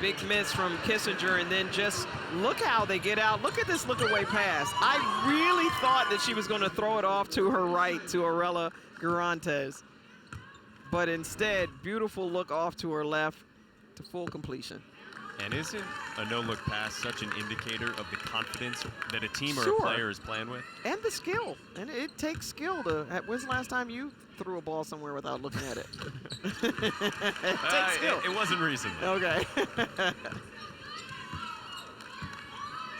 S2: Big miss from Kissinger, and then just look how they get out. Look at this look-away pass. I really thought that she was going to throw it off to her right to Arella Garantes. But instead, beautiful look off to her left to full completion.
S1: And isn't a no-look pass such an indicator of the confidence that a team or
S2: Sure.
S1: a player is playing with?
S2: And the skill. And it takes skill to. When's the last time you threw a ball somewhere without looking at it? It takes skill.
S1: It wasn't recent.
S2: Okay.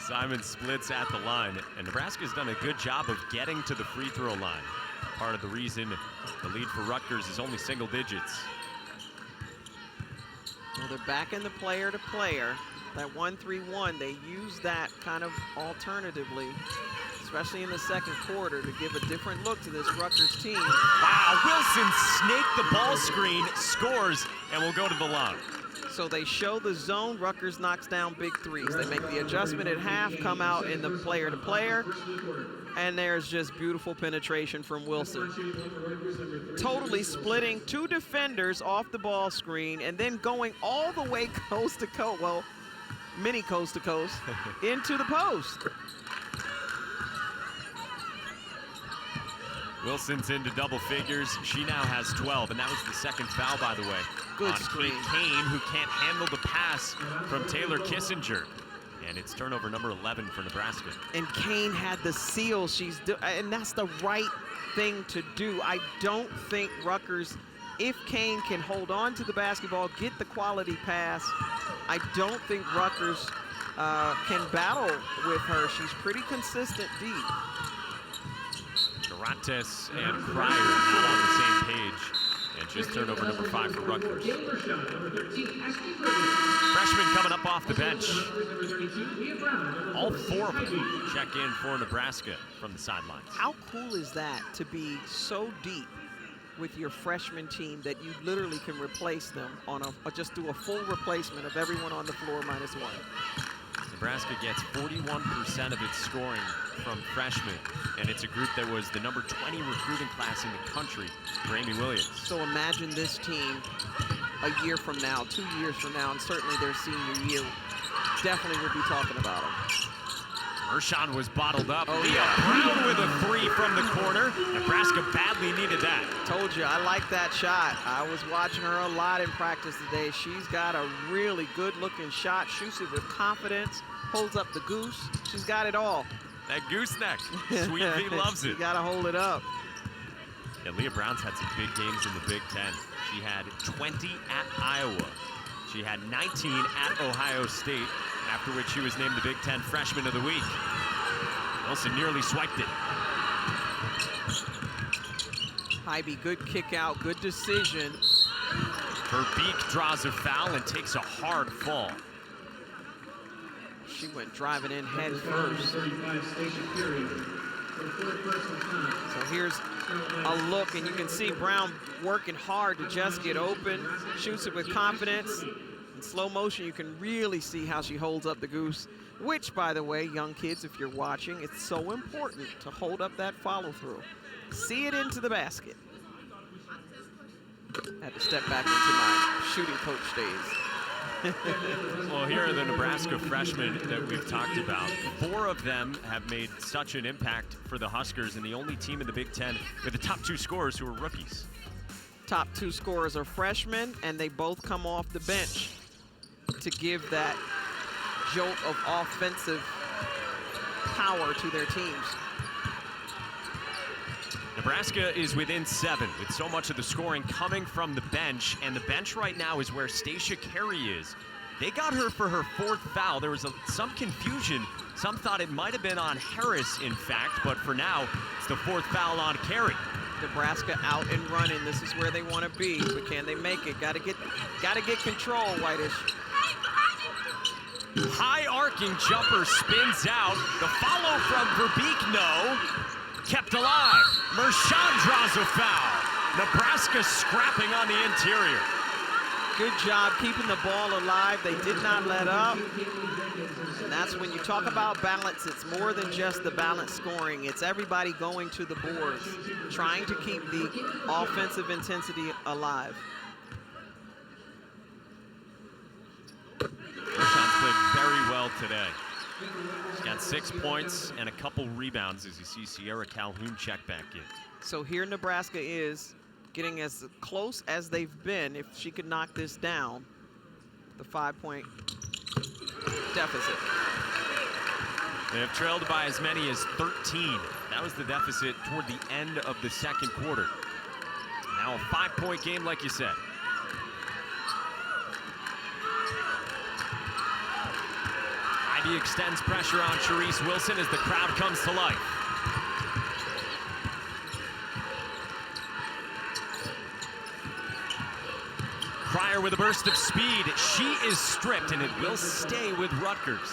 S1: Simon splits at the line, and Nebraska's done a good job of getting to the free throw line. Part of the reason the lead for Rutgers is only single digits.
S2: Well, they're back in the player-to-player. That 1-3-1, they use that kind of alternatively, especially in the second quarter, to give a different look to this Rutgers team.
S1: Wow, Wilson snaked the ball screen, scores, and will go to the line.
S2: So they show the zone, Rutgers knocks down big threes. They make the adjustment at half, come out in the player-to-player, and there's just beautiful penetration from Wilson. Totally splitting 2 defenders off the ball screen and then going all the way coast to coast, well, mini coast to coast, into the post.
S1: Wilson's into double figures. She now has 12, and that was the second foul, by the way.
S2: Good
S1: on
S2: screen.
S1: Kane, who can't handle the pass from Taylor Kissinger. And it's turnover number 11 for Nebraska.
S2: And Kane had the seal and that's the right thing to do. I don't think Rutgers, if Kane can hold on to the basketball, get the quality pass, I don't think Rutgers can battle with her. She's pretty consistent deep.
S1: Garantes and Cryer not on the same page. And just turnover number 5 for Rutgers. Freshman coming up off the bench. All 4 of them check in for Nebraska from the sidelines.
S2: How cool is that to be so deep with your freshman team that you literally can replace them on just do a full replacement of everyone on the floor minus 1?
S1: Nebraska gets 41% of its scoring from freshmen, and it's a group that was the number 20 recruiting class in the country for Amy Williams.
S2: So imagine this team a year from now, 2 years from now, and certainly their senior year. Definitely will be talking about them.
S1: Mershon was bottled up.
S2: Oh,
S1: Leah
S2: yeah.
S1: Brown with a 3 from the corner. Nebraska badly needed that.
S2: Told you, I like that shot. I was watching her a lot in practice today. She's got a really good-looking shot, shoots it with confidence, holds up the goose. She's got it all.
S1: That gooseneck. Sweet V loves it.
S2: You got to hold it up.
S1: Yeah, Leah Brown's had some big games in the Big Ten. She had 20 at Iowa. She had 19 at Ohio State, after which she was named the Big Ten Freshman of the Week. Wilson nearly swiped it.
S2: Hybe, good kick out, good decision.
S1: Verbeek draws a foul and takes a hard fall.
S2: She went driving in head first. So here's a look, and you can see Brown working hard to just get open, shoots it with confidence. In slow motion, you can really see how she holds up the goose, which, by the way, young kids, if you're watching, it's so important to hold up that follow-through. See it into the basket. Had to step back into my shooting coach days.
S1: Well, here are the Nebraska freshmen that we've talked about. 4 of them have made such an impact for the Huskers, and the only team in the Big Ten with the top 2 scorers who are rookies.
S2: Top 2 scorers are freshmen, and they both come off the bench to give that jolt of offensive power to their teams.
S1: Nebraska is within 7 with so much of the scoring coming from the bench, and the bench right now is where Stacia Carey is. They got her for her 4th foul. There was some confusion. Some thought it might have been on Harris, in fact, but for now, it's the 4th foul on Carey.
S2: Nebraska out and running. This is where they want to be, but can they make it? Gotta get control, Whitish.
S1: High arcing jumper spins out. The follow from Verbeek, no. Kept alive. Mershon draws a foul. Nebraska scrapping on the interior.
S2: Good job keeping the ball alive. They did not let up. And that's when you talk about balance, it's more than just the balance scoring. It's everybody going to the boards, trying to keep the offensive intensity alive.
S1: Mershon's played very well today. He's got 6 points and a couple rebounds as you see Sierra Calhoun check back in.
S2: So here Nebraska is getting as close as they've been. If she could knock this down, the 5-point deficit.
S1: They have trailed by as many as 13. That was the deficit toward the end of the 2nd quarter. Now a 5-point game, like you said. Ivy extends pressure on Charisse Wilson as the crowd comes to life. Cryer with a burst of speed. She is stripped, and it will stay with Rutgers.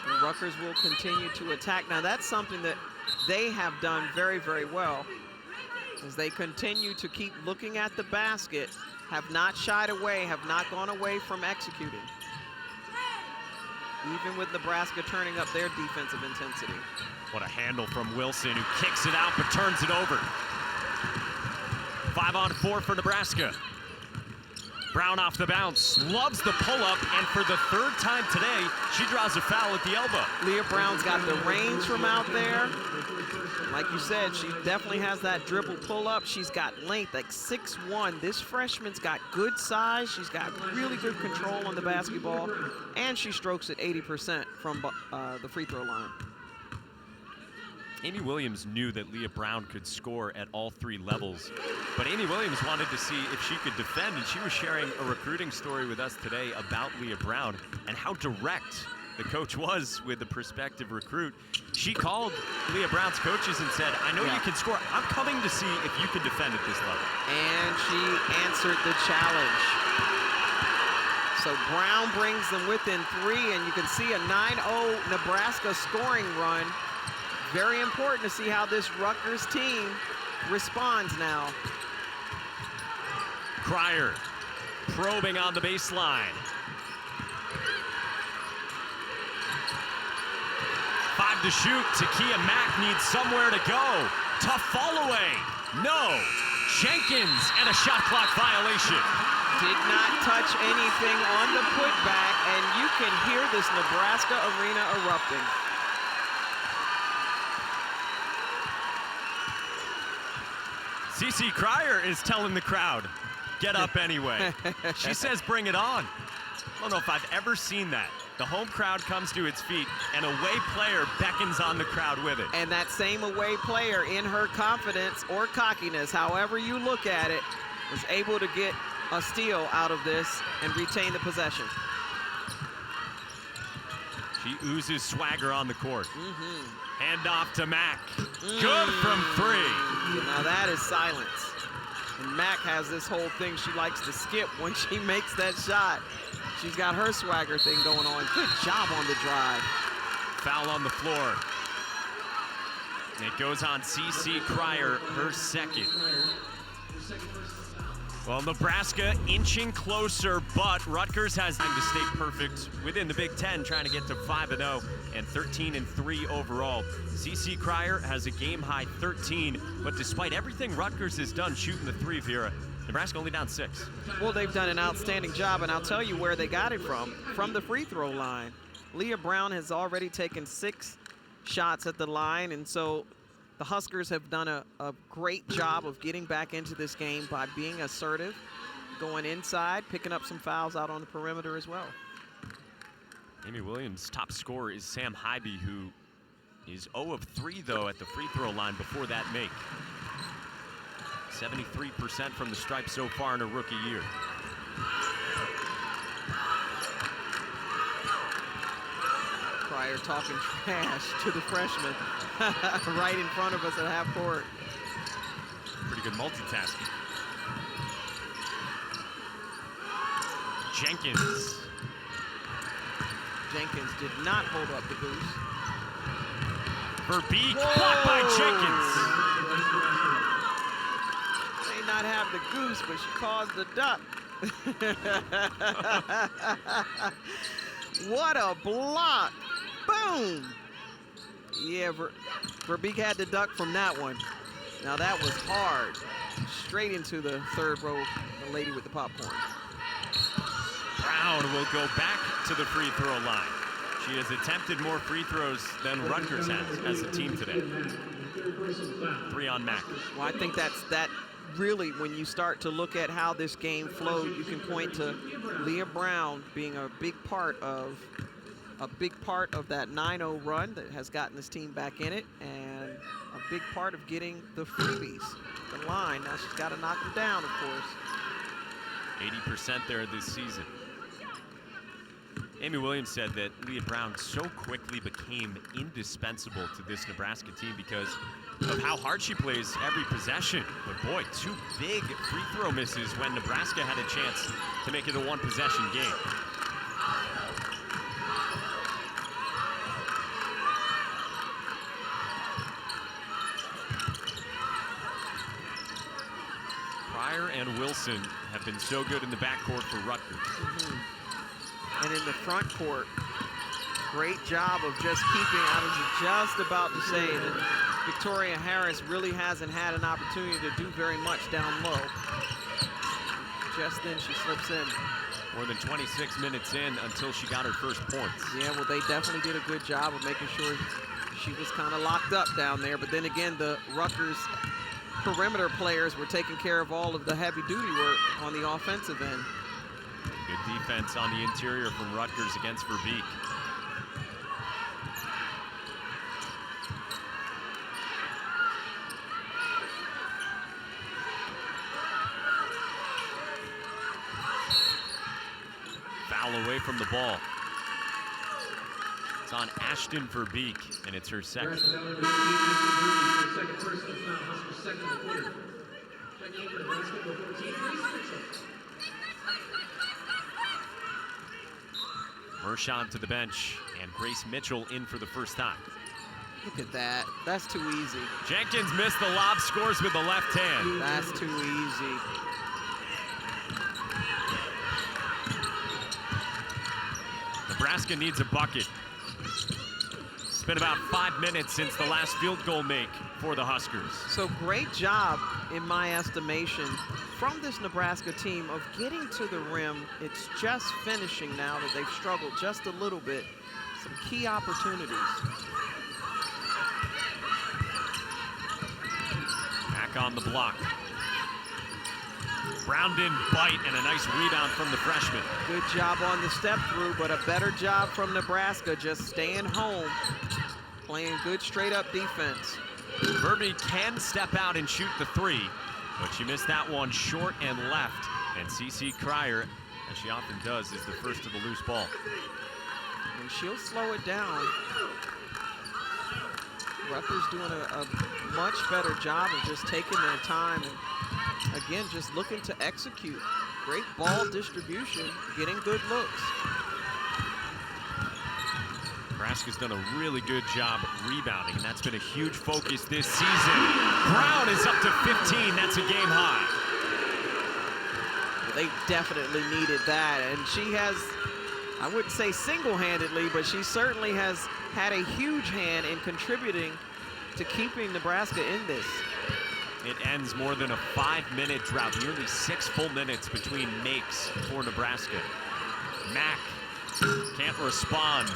S2: And Rutgers will continue to attack. Now, that's something that they have done very, very well, as they continue to keep looking at the basket, have not shied away, have not gone away from executing. Even with Nebraska turning up their defensive intensity.
S1: What a handle from Wilson, who kicks it out but turns it over. 5-on-4 for Nebraska. Brown off the bounce, loves the pull-up, and for the 3rd time today, she draws a foul at the elbow.
S2: Leah Brown's got the range from out there. Like you said, she definitely has that dribble pull-up. She's got length, like 6'1". This freshman's got good size. She's got really good control on the basketball, and she strokes at 80% from the free throw line.
S1: Amy Williams knew that Leah Brown could score at all 3 levels, but Amy Williams wanted to see if she could defend, and she was sharing a recruiting story with us today about Leah Brown and how direct the coach was with the prospective recruit. She called Leah Brown's coaches and said, I know you can score. I'm coming to see if you can defend at this level.
S2: And she answered the challenge. So Brown brings them within 3, and you can see a 9-0 Nebraska scoring run. Very important to see how this Rutgers team responds now.
S1: Cryer probing on the baseline. 5 to shoot. Takia Mack needs somewhere to go. Tough fall away. No. Jenkins and a shot clock violation.
S2: Did not touch anything on the putback, and you can hear this Nebraska arena erupting.
S1: CeCe Cryer is telling the crowd, get up anyway. She says, bring it on. I don't know if I've ever seen that. The home crowd comes to its feet, and a away player beckons on the crowd with it.
S2: And that same away player, in her confidence or cockiness, however you look at it, was able to get a steal out of this and retain the possession.
S1: She oozes swagger on the court. Hand off to Mack. Good from 3.
S2: Now that is silence. And Mack has this whole thing she likes to skip when she makes that shot. She's got her swagger thing going on. Good job on the drive.
S1: Foul on the floor. And it goes on CeCe Cryer, her 2nd. Well, Nebraska inching closer, but Rutgers has time to stay perfect within the Big Ten, trying to get to 5-0 and 13-3 overall. CC Cryer has a game-high 13, but despite everything Rutgers has done shooting the three, Vera, Nebraska only down 6.
S2: Well, they've done an outstanding job, and I'll tell you where they got it from the free throw line. Leah Brown has already taken 6 shots at the line, and so the Huskers have done a great job of getting back into this game by being assertive, going inside, picking up some fouls out on the perimeter as well.
S1: Amy Williams' top scorer is Sam Hybe, who is 0 of 3, though, at the free throw line before that make. 73% from the stripe so far in her rookie year.
S2: Cryer talking trash to the freshman right in front of us at half court.
S1: Pretty good multitasking. Jenkins.
S2: Jenkins did not hold up the boost.
S1: Verbeek, blocked by Jenkins.
S2: May not have the goose, but she caused the duck. What a block. Boom. Yeah, Verbeek had to duck from that one. Now that was hard. Straight into the third row, the lady with the popcorn.
S1: Brown will go back to the free throw line. She has attempted more free throws than Rutgers has as a team today. 3 on Mack.
S2: Well, I think that really, when you start to look at how this game flowed, you can point to Leah Brown being a big part of that 9-0 run that has gotten this team back in it, and a big part of getting the freebies, the line. Now she's got to knock them down, of course.
S1: 80% there this season. Amy Williams said that Leah Brown so quickly became indispensable to this Nebraska team because of how hard she plays every possession. But boy, 2 big free throw misses when Nebraska had a chance to make it a 1-possession game. Cryer and Wilson have been so good in the backcourt for Rutgers.
S2: And in the front court, great job of just keeping, I was just about to say that Victoria Harris really hasn't had an opportunity to do very much down low. Just then she slips in.
S1: More than 26 minutes in until she got her first points.
S2: Yeah, well, they definitely did a good job of making sure she was kind of locked up down there. But then again, the Rutgers perimeter players were taking care of all of the heavy-duty work on the offensive end.
S1: Good defense on the interior from Rutgers against Verbeek. Foul away from the ball. It's on Ashton Verbeek, and it's her second.
S3: Second personal foul, Huskers second in the quarter. Checking in for Nebraska, number 14, Grace Mitchell.
S1: Mershon to the bench, and Grace Mitchell in for the first time.
S2: Look at that. That's too easy.
S1: Jenkins missed the lob, scores with the left hand.
S2: That's too easy.
S1: Nebraska needs a bucket. It's been about 5 minutes since the last field goal make for the Huskers.
S2: So great job, in my estimation, from this Nebraska team of getting to the rim. It's just finishing now that they've struggled just a little bit. Some key opportunities.
S1: Back on the block. Brown didn't bite, and a nice rebound from the freshman.
S2: Good job on the step through, but a better job from Nebraska just staying home, playing good straight up defense.
S1: Verbeek can step out and shoot the 3, but she missed that one short and left. And CC Cryer, as she often does, is the first to the loose ball.
S2: And she'll slow it down. Rutgers doing a much better job of just taking their time and, again, just looking to execute. Great ball distribution, getting good looks.
S1: Nebraska's done a really good job rebounding, and that's been a huge focus this season. Brown is up to 15. That's a game high.
S2: they definitely needed that. And she has, I wouldn't say single-handedly, but she certainly has had a huge hand in contributing to keeping Nebraska in this.
S1: It ends more than a 5-minute drought, nearly 6 full minutes between makes for Nebraska. Mack can't respond.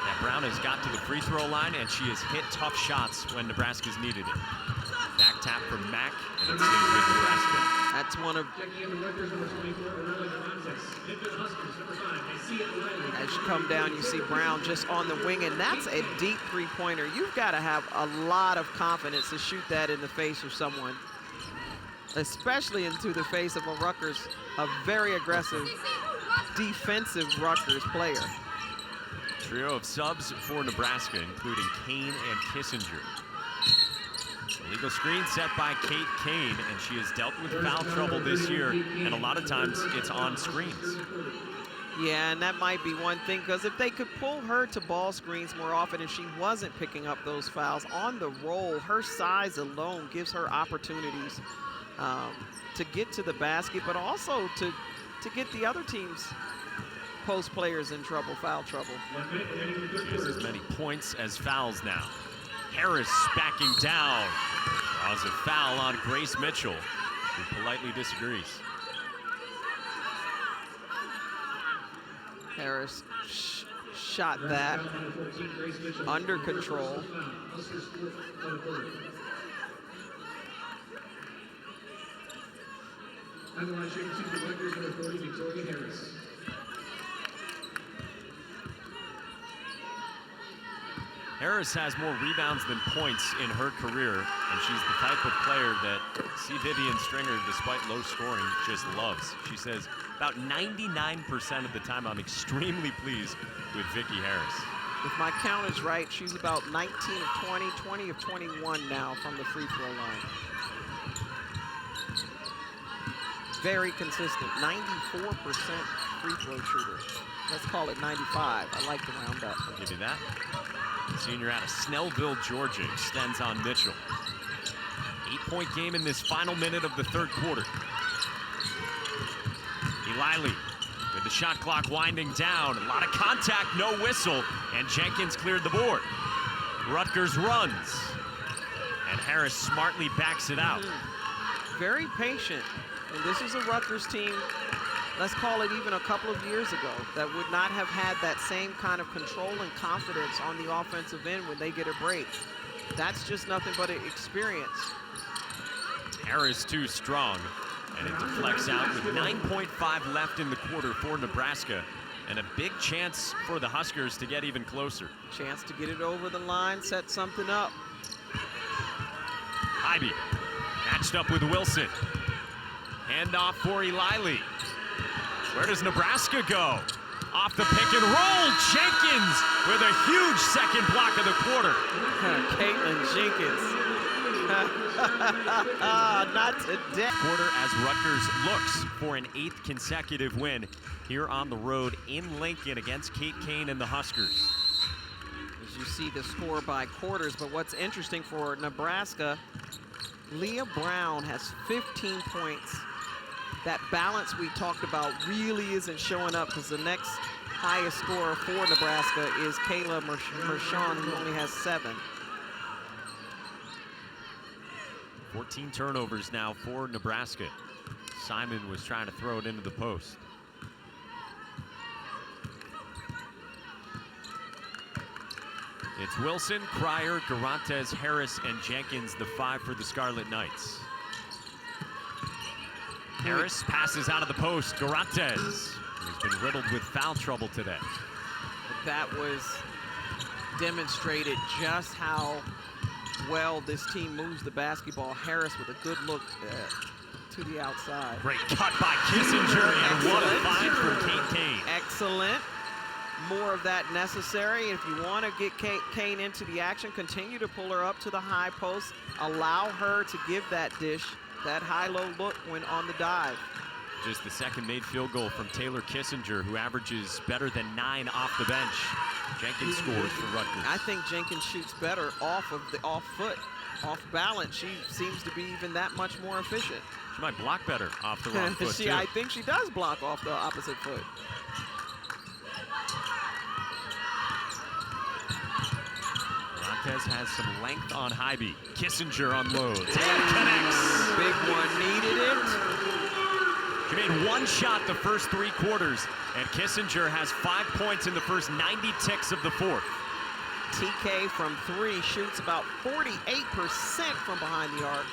S1: Now Brown has got to the free throw line, and she has hit tough shots when Nebraska's needed it. Back tap from Mack, and it stays with Nebraska.
S2: That's one of,
S3: Checking in the Rutgers, number 24, Aurelia Dorantes. In for the Huskers, number 5, I see it Riley.
S2: as you come down, you see Brown just on the wing, and that's a deep three-pointer. You've got to have a lot of confidence to shoot that in the face of someone, especially into the face of a Rutgers, a very aggressive defensive Rutgers player.
S1: Trio of subs for Nebraska, including Kane and Kissinger. Illegal screen set by Kate Kane, and she has dealt with foul trouble this year, and a lot of times it's on screens.
S2: Yeah, and that might be one thing, because if they could pull her to ball screens more often and she wasn't picking up those fouls on the roll, her size alone gives her opportunities to get to the basket, but also to get the other team's post players in trouble, foul trouble.
S1: She has as many points as fouls now. Harris backing down, draws a foul on Grace Mitchell, who politely disagrees.
S2: Harris shot that under control.
S3: On the line, shooting two for Rutgers, number 40, Victoria Harris.
S1: Harris has more rebounds than points in her career, and she's the type of player that C. Vivian Stringer, despite low scoring, just loves. She says, about 99% of the time, I'm extremely pleased with Vicki Harris.
S2: If my count is right, she's about 19 of 20, 20 of 21 now from the free throw line. Very consistent, 94% free throw shooter. Let's call it 95. I like to round up.
S1: I'll give you that. The senior out of Snellville, Georgia, extends on Mitchell. 8-point game in this final minute of the third quarter. Eilily with the shot clock winding down. A lot of contact, no whistle, and Jenkins cleared the board. Rutgers runs, and Harris smartly backs it out.
S2: Very patient, and this is a Rutgers team, let's call it even a couple of years ago, that would not have had that same kind of control and confidence on the offensive end when they get a break. That's just nothing but an experience.
S1: Harris too strong, and it deflects out with 9.5 left in the quarter for Nebraska, and a big chance for the Huskers to get even closer.
S2: Chance to get it over the line, set something up.
S1: Ivy matched up with Wilson. Handoff for Eilily. Where does Nebraska go? Off the pick and roll, Jenkins with a huge second block of the quarter.
S2: Caitlin Jenkins. Not today.
S1: Quarter as Rutgers looks for an 8th consecutive win here on the road in Lincoln against Kate Kane and the Huskers.
S2: As you see the score by quarters, but what's interesting for Nebraska, Leah Brown has 15 points. That balance we talked about really isn't showing up, because the next highest scorer for Nebraska is Kayla Mershon, who only has 7.
S1: 14 turnovers now for Nebraska. Simon was trying to throw it into the post. It's Wilson, Cryer, Garantes, Harris, and Jenkins, the 5 for the Scarlet Knights. Harris passes out of the post. Garantes, who's been riddled with foul trouble today.
S2: That was demonstrated just how well this team moves the basketball. Harris with a good look to the outside.
S1: Great cut by Kissinger, and what a find from Kate Kane.
S2: Excellent. More of that necessary. If you want to get Kane into the action, continue to pull her up to the high post. Allow her to give that dish, that high-low look when on the dive.
S1: Just the second made field goal from Taylor Kissinger, who averages better than 9 off the bench. Jenkins scores for Rutgers.
S2: I think Jenkins shoots better off of the off foot. Off balance, she seems to be even that much more efficient.
S1: She might block better off the wrong foot, too.
S2: I think she does block off the opposite foot.
S1: Montez has some length on Hybe. Kissinger unloads and connects.
S2: Big one, needed it.
S1: She made one shot the first 3 quarters, and Kissinger has 5 points in the first 90 ticks of the fourth.
S2: TK from 3 shoots about 48% from behind the arc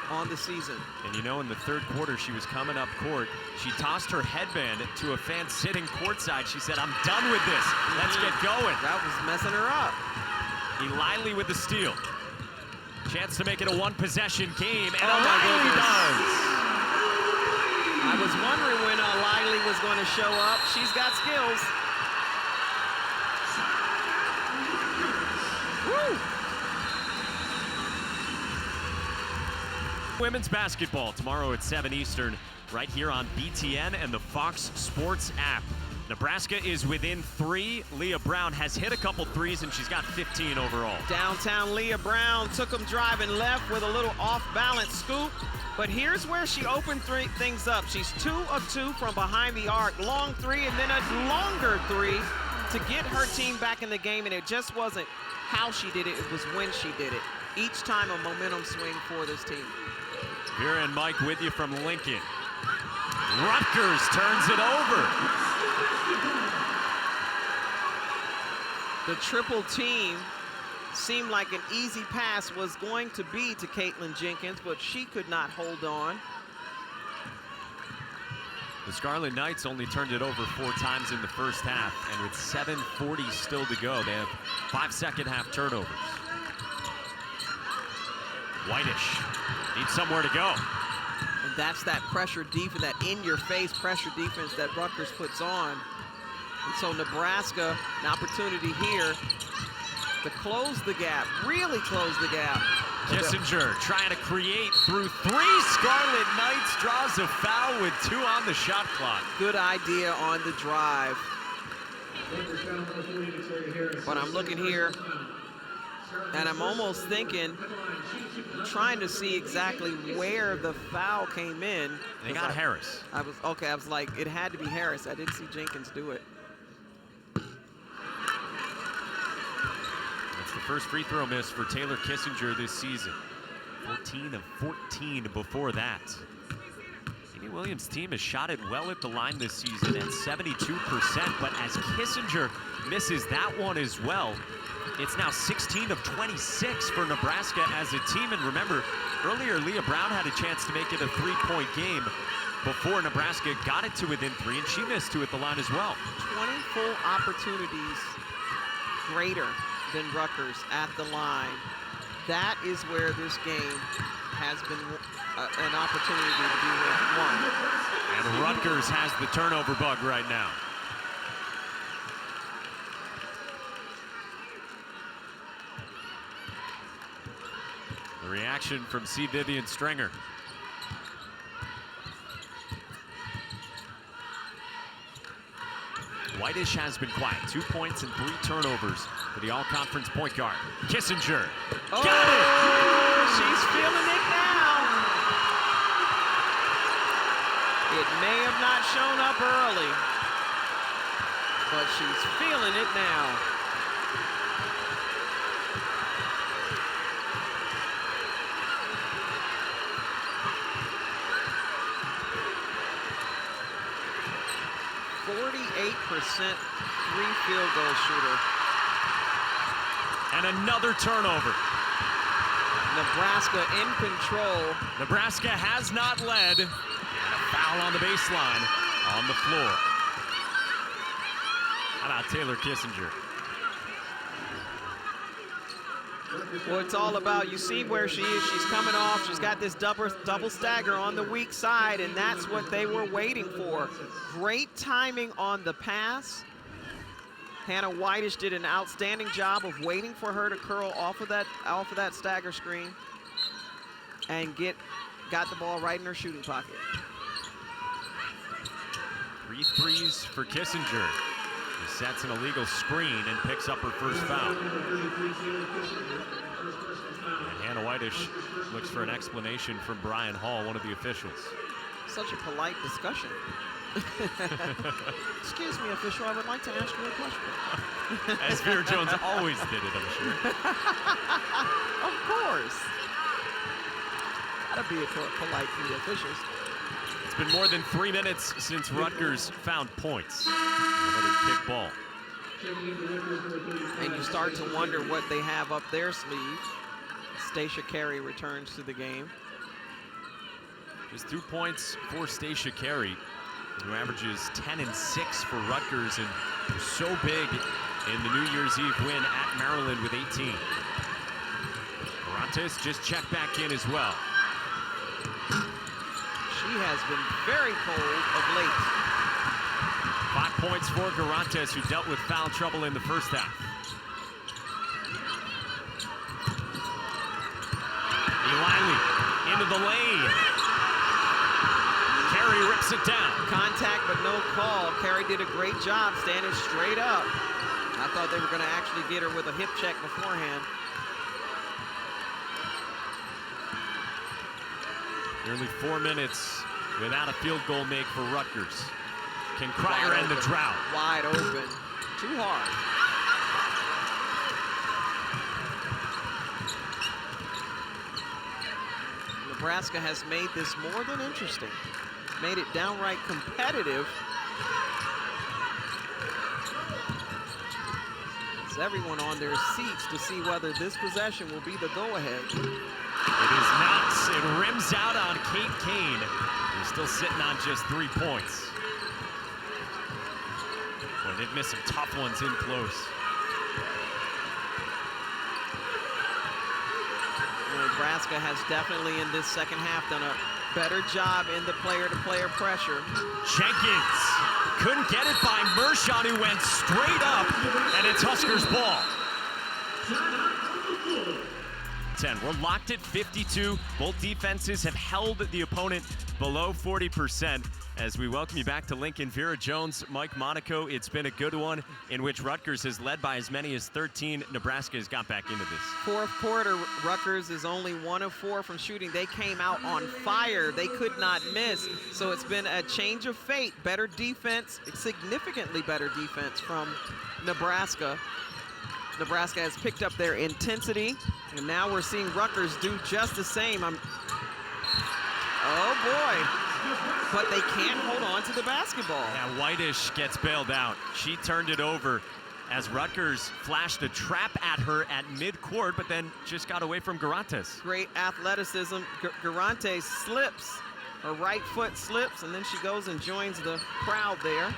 S2: on the season.
S1: And you know, in the third quarter, she was coming up court. She tossed her headband to a fan sitting courtside. She said, "I'm done with this. Let's get going."
S2: That was messing her up.
S1: O'Reilly with the steal. Chance to make it a one-possession game, and
S2: Oh, my
S1: O'Reilly
S2: goodness.
S1: does.
S2: I was wondering when O'Reilly was going to show up. She's got skills. Woo!
S1: Women's basketball tomorrow at 7 Eastern, right here on BTN and the Fox Sports app. Nebraska is within 3. Leah Brown has hit a couple threes, and she's got 15 overall.
S2: Downtown Leah Brown took them driving left with a little off-balance scoop. But here's where she opened things up. She's 2 of 2 from behind the arc. Long 3 and then a longer 3 to get her team back in the game. And it just wasn't how she did it, it was when she did it. Each time a momentum swing for this team.
S1: Vera and Mike with you from Lincoln. Rutgers turns it over.
S2: The triple team seemed like an easy pass was going to be to Caitlin Jenkins, but she could not hold on.
S1: The Scarlet Knights only turned it over 4 times in the first half, and with 7:40 still to go, they have 5 second-half turnovers. Whitish needs somewhere to go.
S2: And that's that pressure defense, that in-your-face pressure defense that Rutgers puts on. And so Nebraska, an opportunity here to close the gap, really close the gap.
S1: Kissinger trying to create through 3. Scarlet Knights draws a foul with 2 on the shot clock.
S2: Good idea on the drive. But I'm looking here, and I'm almost thinking, trying to see exactly where the foul came in.
S1: They got Harris.
S2: I was like, it had to be Harris. I didn't see Jenkins do it.
S1: That's the first free throw miss for Taylor Kissinger this season. 14 of 14 before that. Amy Williams' team has shot it well at the line this season at 72%, but as Kissinger misses that one as well, it's now 16 of 26 for Nebraska as a team. And remember, earlier Leah Brown had a chance to make it a 3-point game before Nebraska got it to within 3, and she missed 2 at the line as well.
S2: 20 full opportunities greater than Rutgers at the line. That is where this game has been an opportunity to be won.
S1: And Rutgers has the turnover bug right now. The reaction from C. Vivian Strenger. Whitish has been quiet. 2 points and 3 turnovers for the all-conference point guard. Kissinger.
S2: Oh,
S1: got it!
S2: She's feeling it now. It may have not shown up early, but she's feeling it now. .48% 3 field goal shooter.
S1: And another turnover.
S2: Nebraska in control.
S1: Nebraska has not led. And a foul on the baseline on the floor. How about Taylor Kissinger?
S2: Well, it's all about, you see where she is. She's coming off. She's got this double stagger on the weak side, and that's what they were waiting for. Great timing on the pass. Hannah Whitish did an outstanding job of waiting for her to curl off of that stagger screen and got the ball right in her shooting pocket.
S1: 3 threes for Kissinger. She sets an illegal screen and picks up her first foul. And Hannah Whitish looks for an explanation from Brian Hall, one of the officials.
S2: Such a polite discussion. Excuse me, official, I would like to ask you a question.
S1: As Vera Jones always did it, I'm sure.
S2: Of course. Gotta be polite for the officials.
S1: It's been more than 3 minutes since Rutgers found points. Another kick ball.
S2: And you start to wonder what they have up their sleeve. Stacia Carey returns to the game.
S1: Just 2 points for Stacia Carey, who averages 10 and 6 for Rutgers and was so big in the New Year's Eve win at Maryland with 18. Garantes just checked back in as well.
S2: She has been very cold of late.
S1: 5 points for Garantes, who dealt with foul trouble in the first half. Eilily into the lane. Carey rips it down.
S2: Contact, but no call. Carey did a great job standing straight up. I thought they were going to actually get her with a hip check beforehand.
S1: Nearly 4 minutes without a field goal make for Rutgers. Can Cryer end the drought?
S2: Wide open. Too hard. Nebraska has made this more than interesting. Made it downright competitive. It's everyone on their seats to see whether this possession will be the go-ahead.
S1: It is not. It rims out on Kate Kane. They're still sitting on just 3 points. Boy, they've missed some tough ones in close.
S2: Nebraska has definitely in this second half done a better job in the player-to-player pressure.
S1: Jenkins couldn't get it by Mershon, who went straight up, and it's Huskers ball. 10. We're locked at 52. Both defenses have held the opponent below 40%. As we welcome you back to Lincoln, Vera Jones, Mike Monaco. It's been a good one in which Rutgers has led by as many as 13. Nebraska has got back into this.
S2: Fourth quarter, Rutgers is only 1 of 4 from shooting. They came out on fire. They could not miss. So it's been a change of fate. Better defense, significantly better defense from Nebraska. Nebraska has picked up their intensity, and now we're seeing Rutgers do just the same. Oh boy. But they can't hold on to the basketball.
S1: Yeah, Whitish gets bailed out. She turned it over as Rutgers flashed a trap at her at midcourt, but then just got away from Garantes.
S2: Great athleticism. Garantes slips. Her right foot slips, and then she goes and joins the crowd there.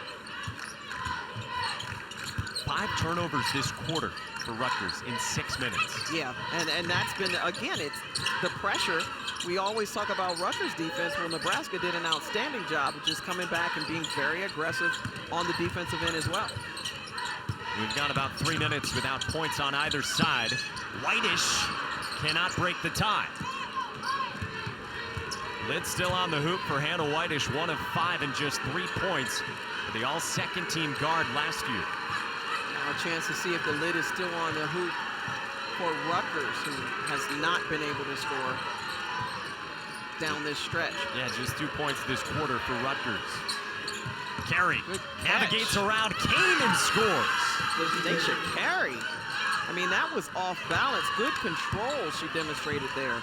S1: 5 turnovers this quarter for Rutgers in 6 minutes.
S2: Yeah, and that's been, again, it's the pressure. We always talk about Rutgers defense. Well, Nebraska did an outstanding job of just coming back and being very aggressive on the defensive end as well.
S1: We've got about 3 minutes without points on either side. Whitish cannot break the tie. Lid still on the hoop for Hannah Whitish, 1 of 5 and just 3 points for the all-second team guard last year.
S2: Now a chance to see if the lid is still on the hoop for Rutgers, who has not been able to score down this stretch.
S1: Yeah, just 2 points this quarter for Rutgers. Carey navigates around Kane and scores.
S2: Stacia Carey. I mean, that was off balance. Good control she demonstrated there.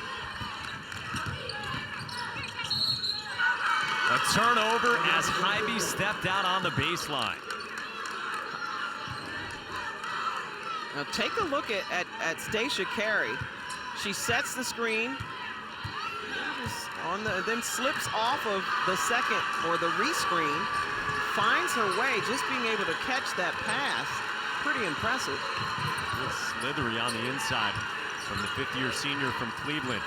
S1: A turnover as Hybe stepped out on the baseline.
S2: Now take a look at Stacia Carey. She sets the screen, then slips off of the second or the re-screen, finds her way, just being able to catch that pass. Pretty impressive.
S1: Slithery on the inside from the 5th-year senior from Cleveland.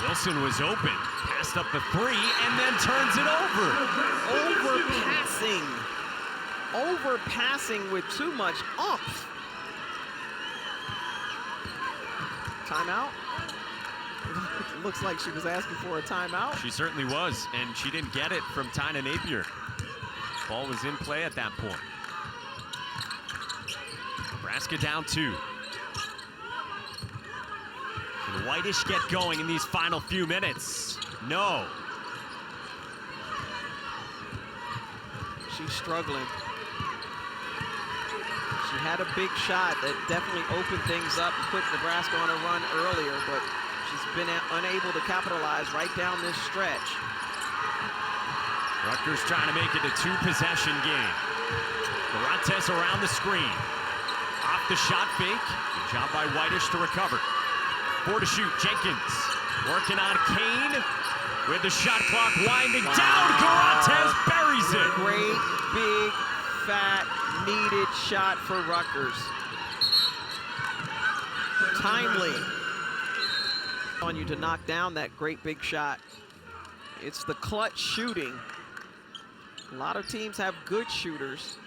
S1: Wilson was open, passed up the 3, and then turns it over. Overpassing with too much oomph. Timeout? It looks like she was asking for a timeout. She certainly was, and she didn't get it from Tina Napier. Ball was in play at that point. Nebraska down 2. Can Whitish get going in these final few minutes? No.
S2: She's struggling. She had a big shot that definitely opened things up and put Nebraska on a run earlier, but she's been unable to capitalize right down this stretch.
S1: Rutgers trying to make it a 2-possession game. Garantes around the screen. Off the shot fake. Good job by Whitish to recover. 4 to shoot. Jenkins working on Kane with the shot clock winding down. Garantes buries it.
S2: Great, big, fat, needed shot for Rutgers. Timely on you to knock down that great big shot. It's the clutch shooting. A lot of teams have good shooters,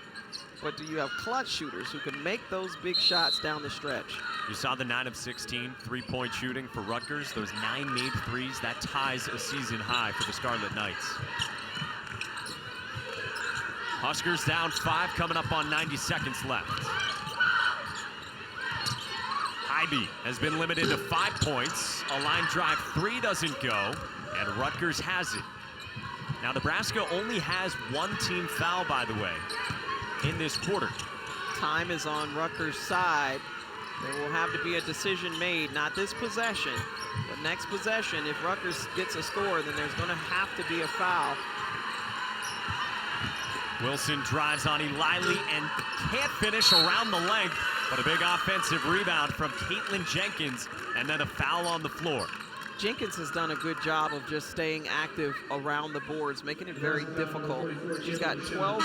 S2: but do you have clutch shooters who can make those big shots down the stretch?
S1: You saw the 9 of 16 3-point shooting for Rutgers. Those 9 made threes, that ties a season high for the Scarlet Knights. Huskers down 5, coming up on 90 seconds left. Hybe has been limited to 5 points. A line drive 3 doesn't go, and Rutgers has it. Now, Nebraska only has 1 team foul, by the way, in this quarter.
S2: Time is on Rutgers' side. There will have to be a decision made, not this possession, but next possession. If Rutgers gets a score, then there's going to have to be a foul.
S1: Wilson drives on Eliley and can't finish around the length, but a big offensive rebound from Caitlin Jenkins, and then a foul on the floor.
S2: Jenkins has done a good job of just staying active around the boards, making it very difficult. She's got 12 rebounds.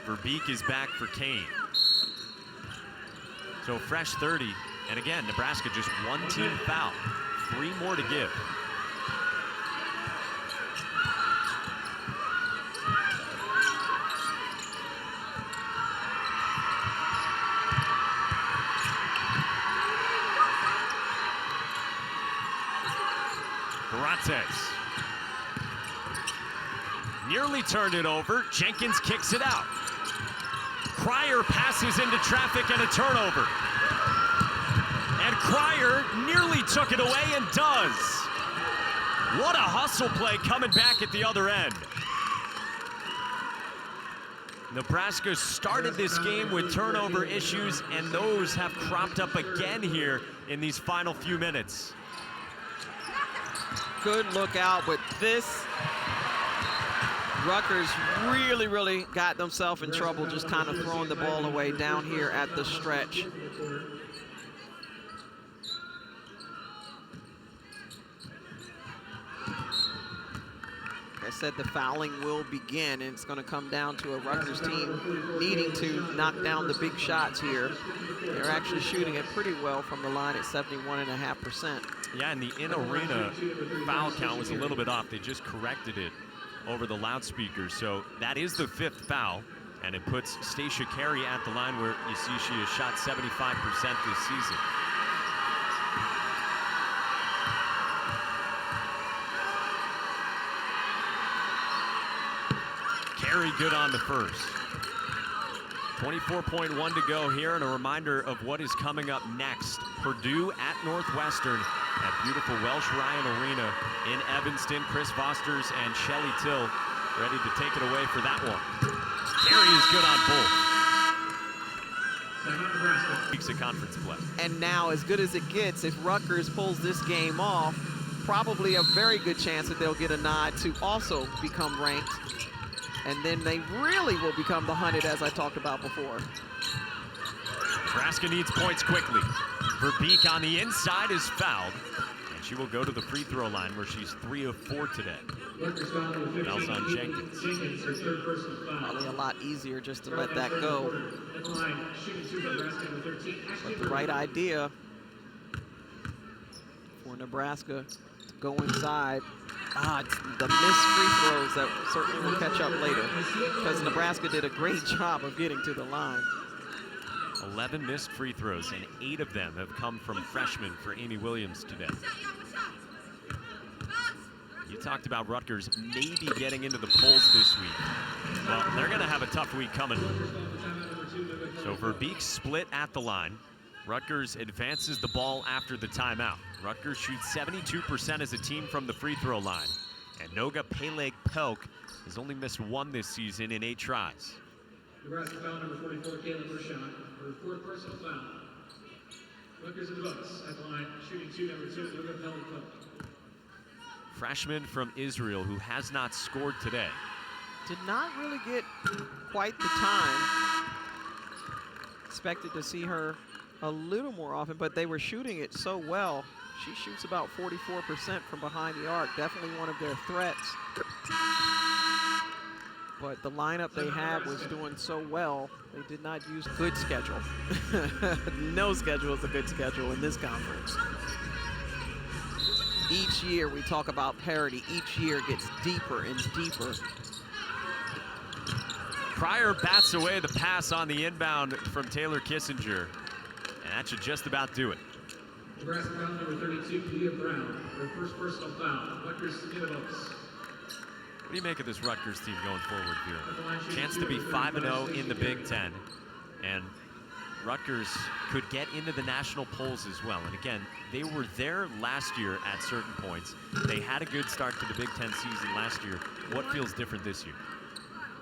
S1: Verbeek is back for Kane. So fresh 30, and again, Nebraska just 1 team foul. 3 more to give. Garantes nearly turned it over. Jenkins kicks it out. Cryer passes into traffic and a turnover. And Cryer nearly took it away and does. What a hustle play coming back at the other end. Nebraska started this game with turnover issues, and those have cropped up again here in these final few minutes.
S2: Good look out, but this, Rutgers really got themselves in trouble just kind of throwing the ball away down here at the stretch. Like I said, the fouling will begin, and it's going to come down to a Rutgers team needing to knock down the big shots here. They're actually shooting it pretty well from the line at 71.5%.
S1: Yeah, and the in-arena foul count was a little bit off. They just corrected it over the loudspeakers. So that is the 5th foul, and it puts Stacia Carey at the line where you see she has shot 75% this season. Carey good on the first. 24.1 to go here, and a reminder of what is coming up next. Purdue at Northwestern at beautiful Welsh Ryan Arena in Evanston. Chris Vosters and Shelly Till ready to take it away for that one. Carey is good on both. Weeks of conference play.
S2: And now, as good as it gets, if Rutgers pulls this game off, probably a very good chance that they'll get a nod to also become ranked. And then they really will become the hunted, as I talked about before.
S1: Nebraska needs points quickly. Verbeek on the inside is fouled, and she will go to the free throw line where she's 3 of 4 today. Fouls on Jenkins.
S2: Probably a lot easier just to let that go. But the right idea for Nebraska to go inside. It's the missed free throws that certainly will catch up later, because Nebraska did a great job of getting to the line.
S1: 11 missed free throws, and 8 of them have come from freshmen for Amy Williams today. You talked about Rutgers maybe getting into the polls this week. Well, they're going to have a tough week coming. So Verbeek split at the line. Rutgers advances the ball after the timeout. Rutgers shoots 72% as a team from the free throw line. And Noga Peleg-Pelk has only missed one this season in 8 tries.
S3: Nebraska foul number 44, Caleb Bershon, her 4th personal foul. Rutgers in the bonus at the line, shooting 2, number 2, Noga Peleg-Pelk.
S1: Freshman from Israel who has not scored today.
S2: Did not really get quite the time. Expected to see her a little more often, but they were shooting it so well. She shoots about 44% from behind the arc. Definitely one of their threats. But the lineup they had was doing so well, they did not use good schedule. No schedule is a good schedule in this conference. Each year we talk about parity. Each year gets deeper and deeper.
S1: Pryor bats away the pass on the inbound from Taylor Kissinger. And that should just about do it.
S3: Nebraska foul number 32, Leah Brown, her 1st personal foul. Rutgers in the bonus.
S1: What do you make of this Rutgers team going forward here? Chance to be 5-0 in the Big Ten. And Rutgers could get into the national polls as well. And again, they were there last year at certain points. They had a good start to the Big Ten season last year. What feels different this year?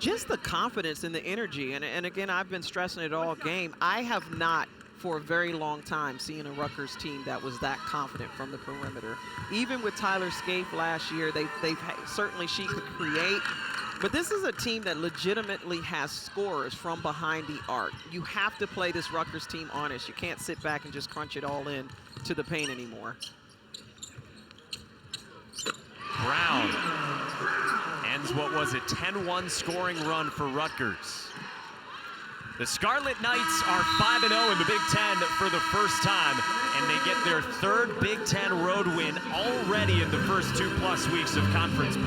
S2: Just the confidence and the energy. And again, I've been stressing it all game. I have not, for a very long time, seen a Rutgers team that was that confident from the perimeter. Even with Tyler Scaife last year, certainly she could create. But this is a team that legitimately has scorers from behind the arc. You have to play this Rutgers team honest. You can't sit back and just crunch it all in to the paint anymore.
S1: Brown ends what was a 10-1 scoring run for Rutgers. The Scarlet Knights are 5-0 in the Big Ten for the first time, and they get their 3rd Big Ten road win already in the first 2+ weeks of conference play.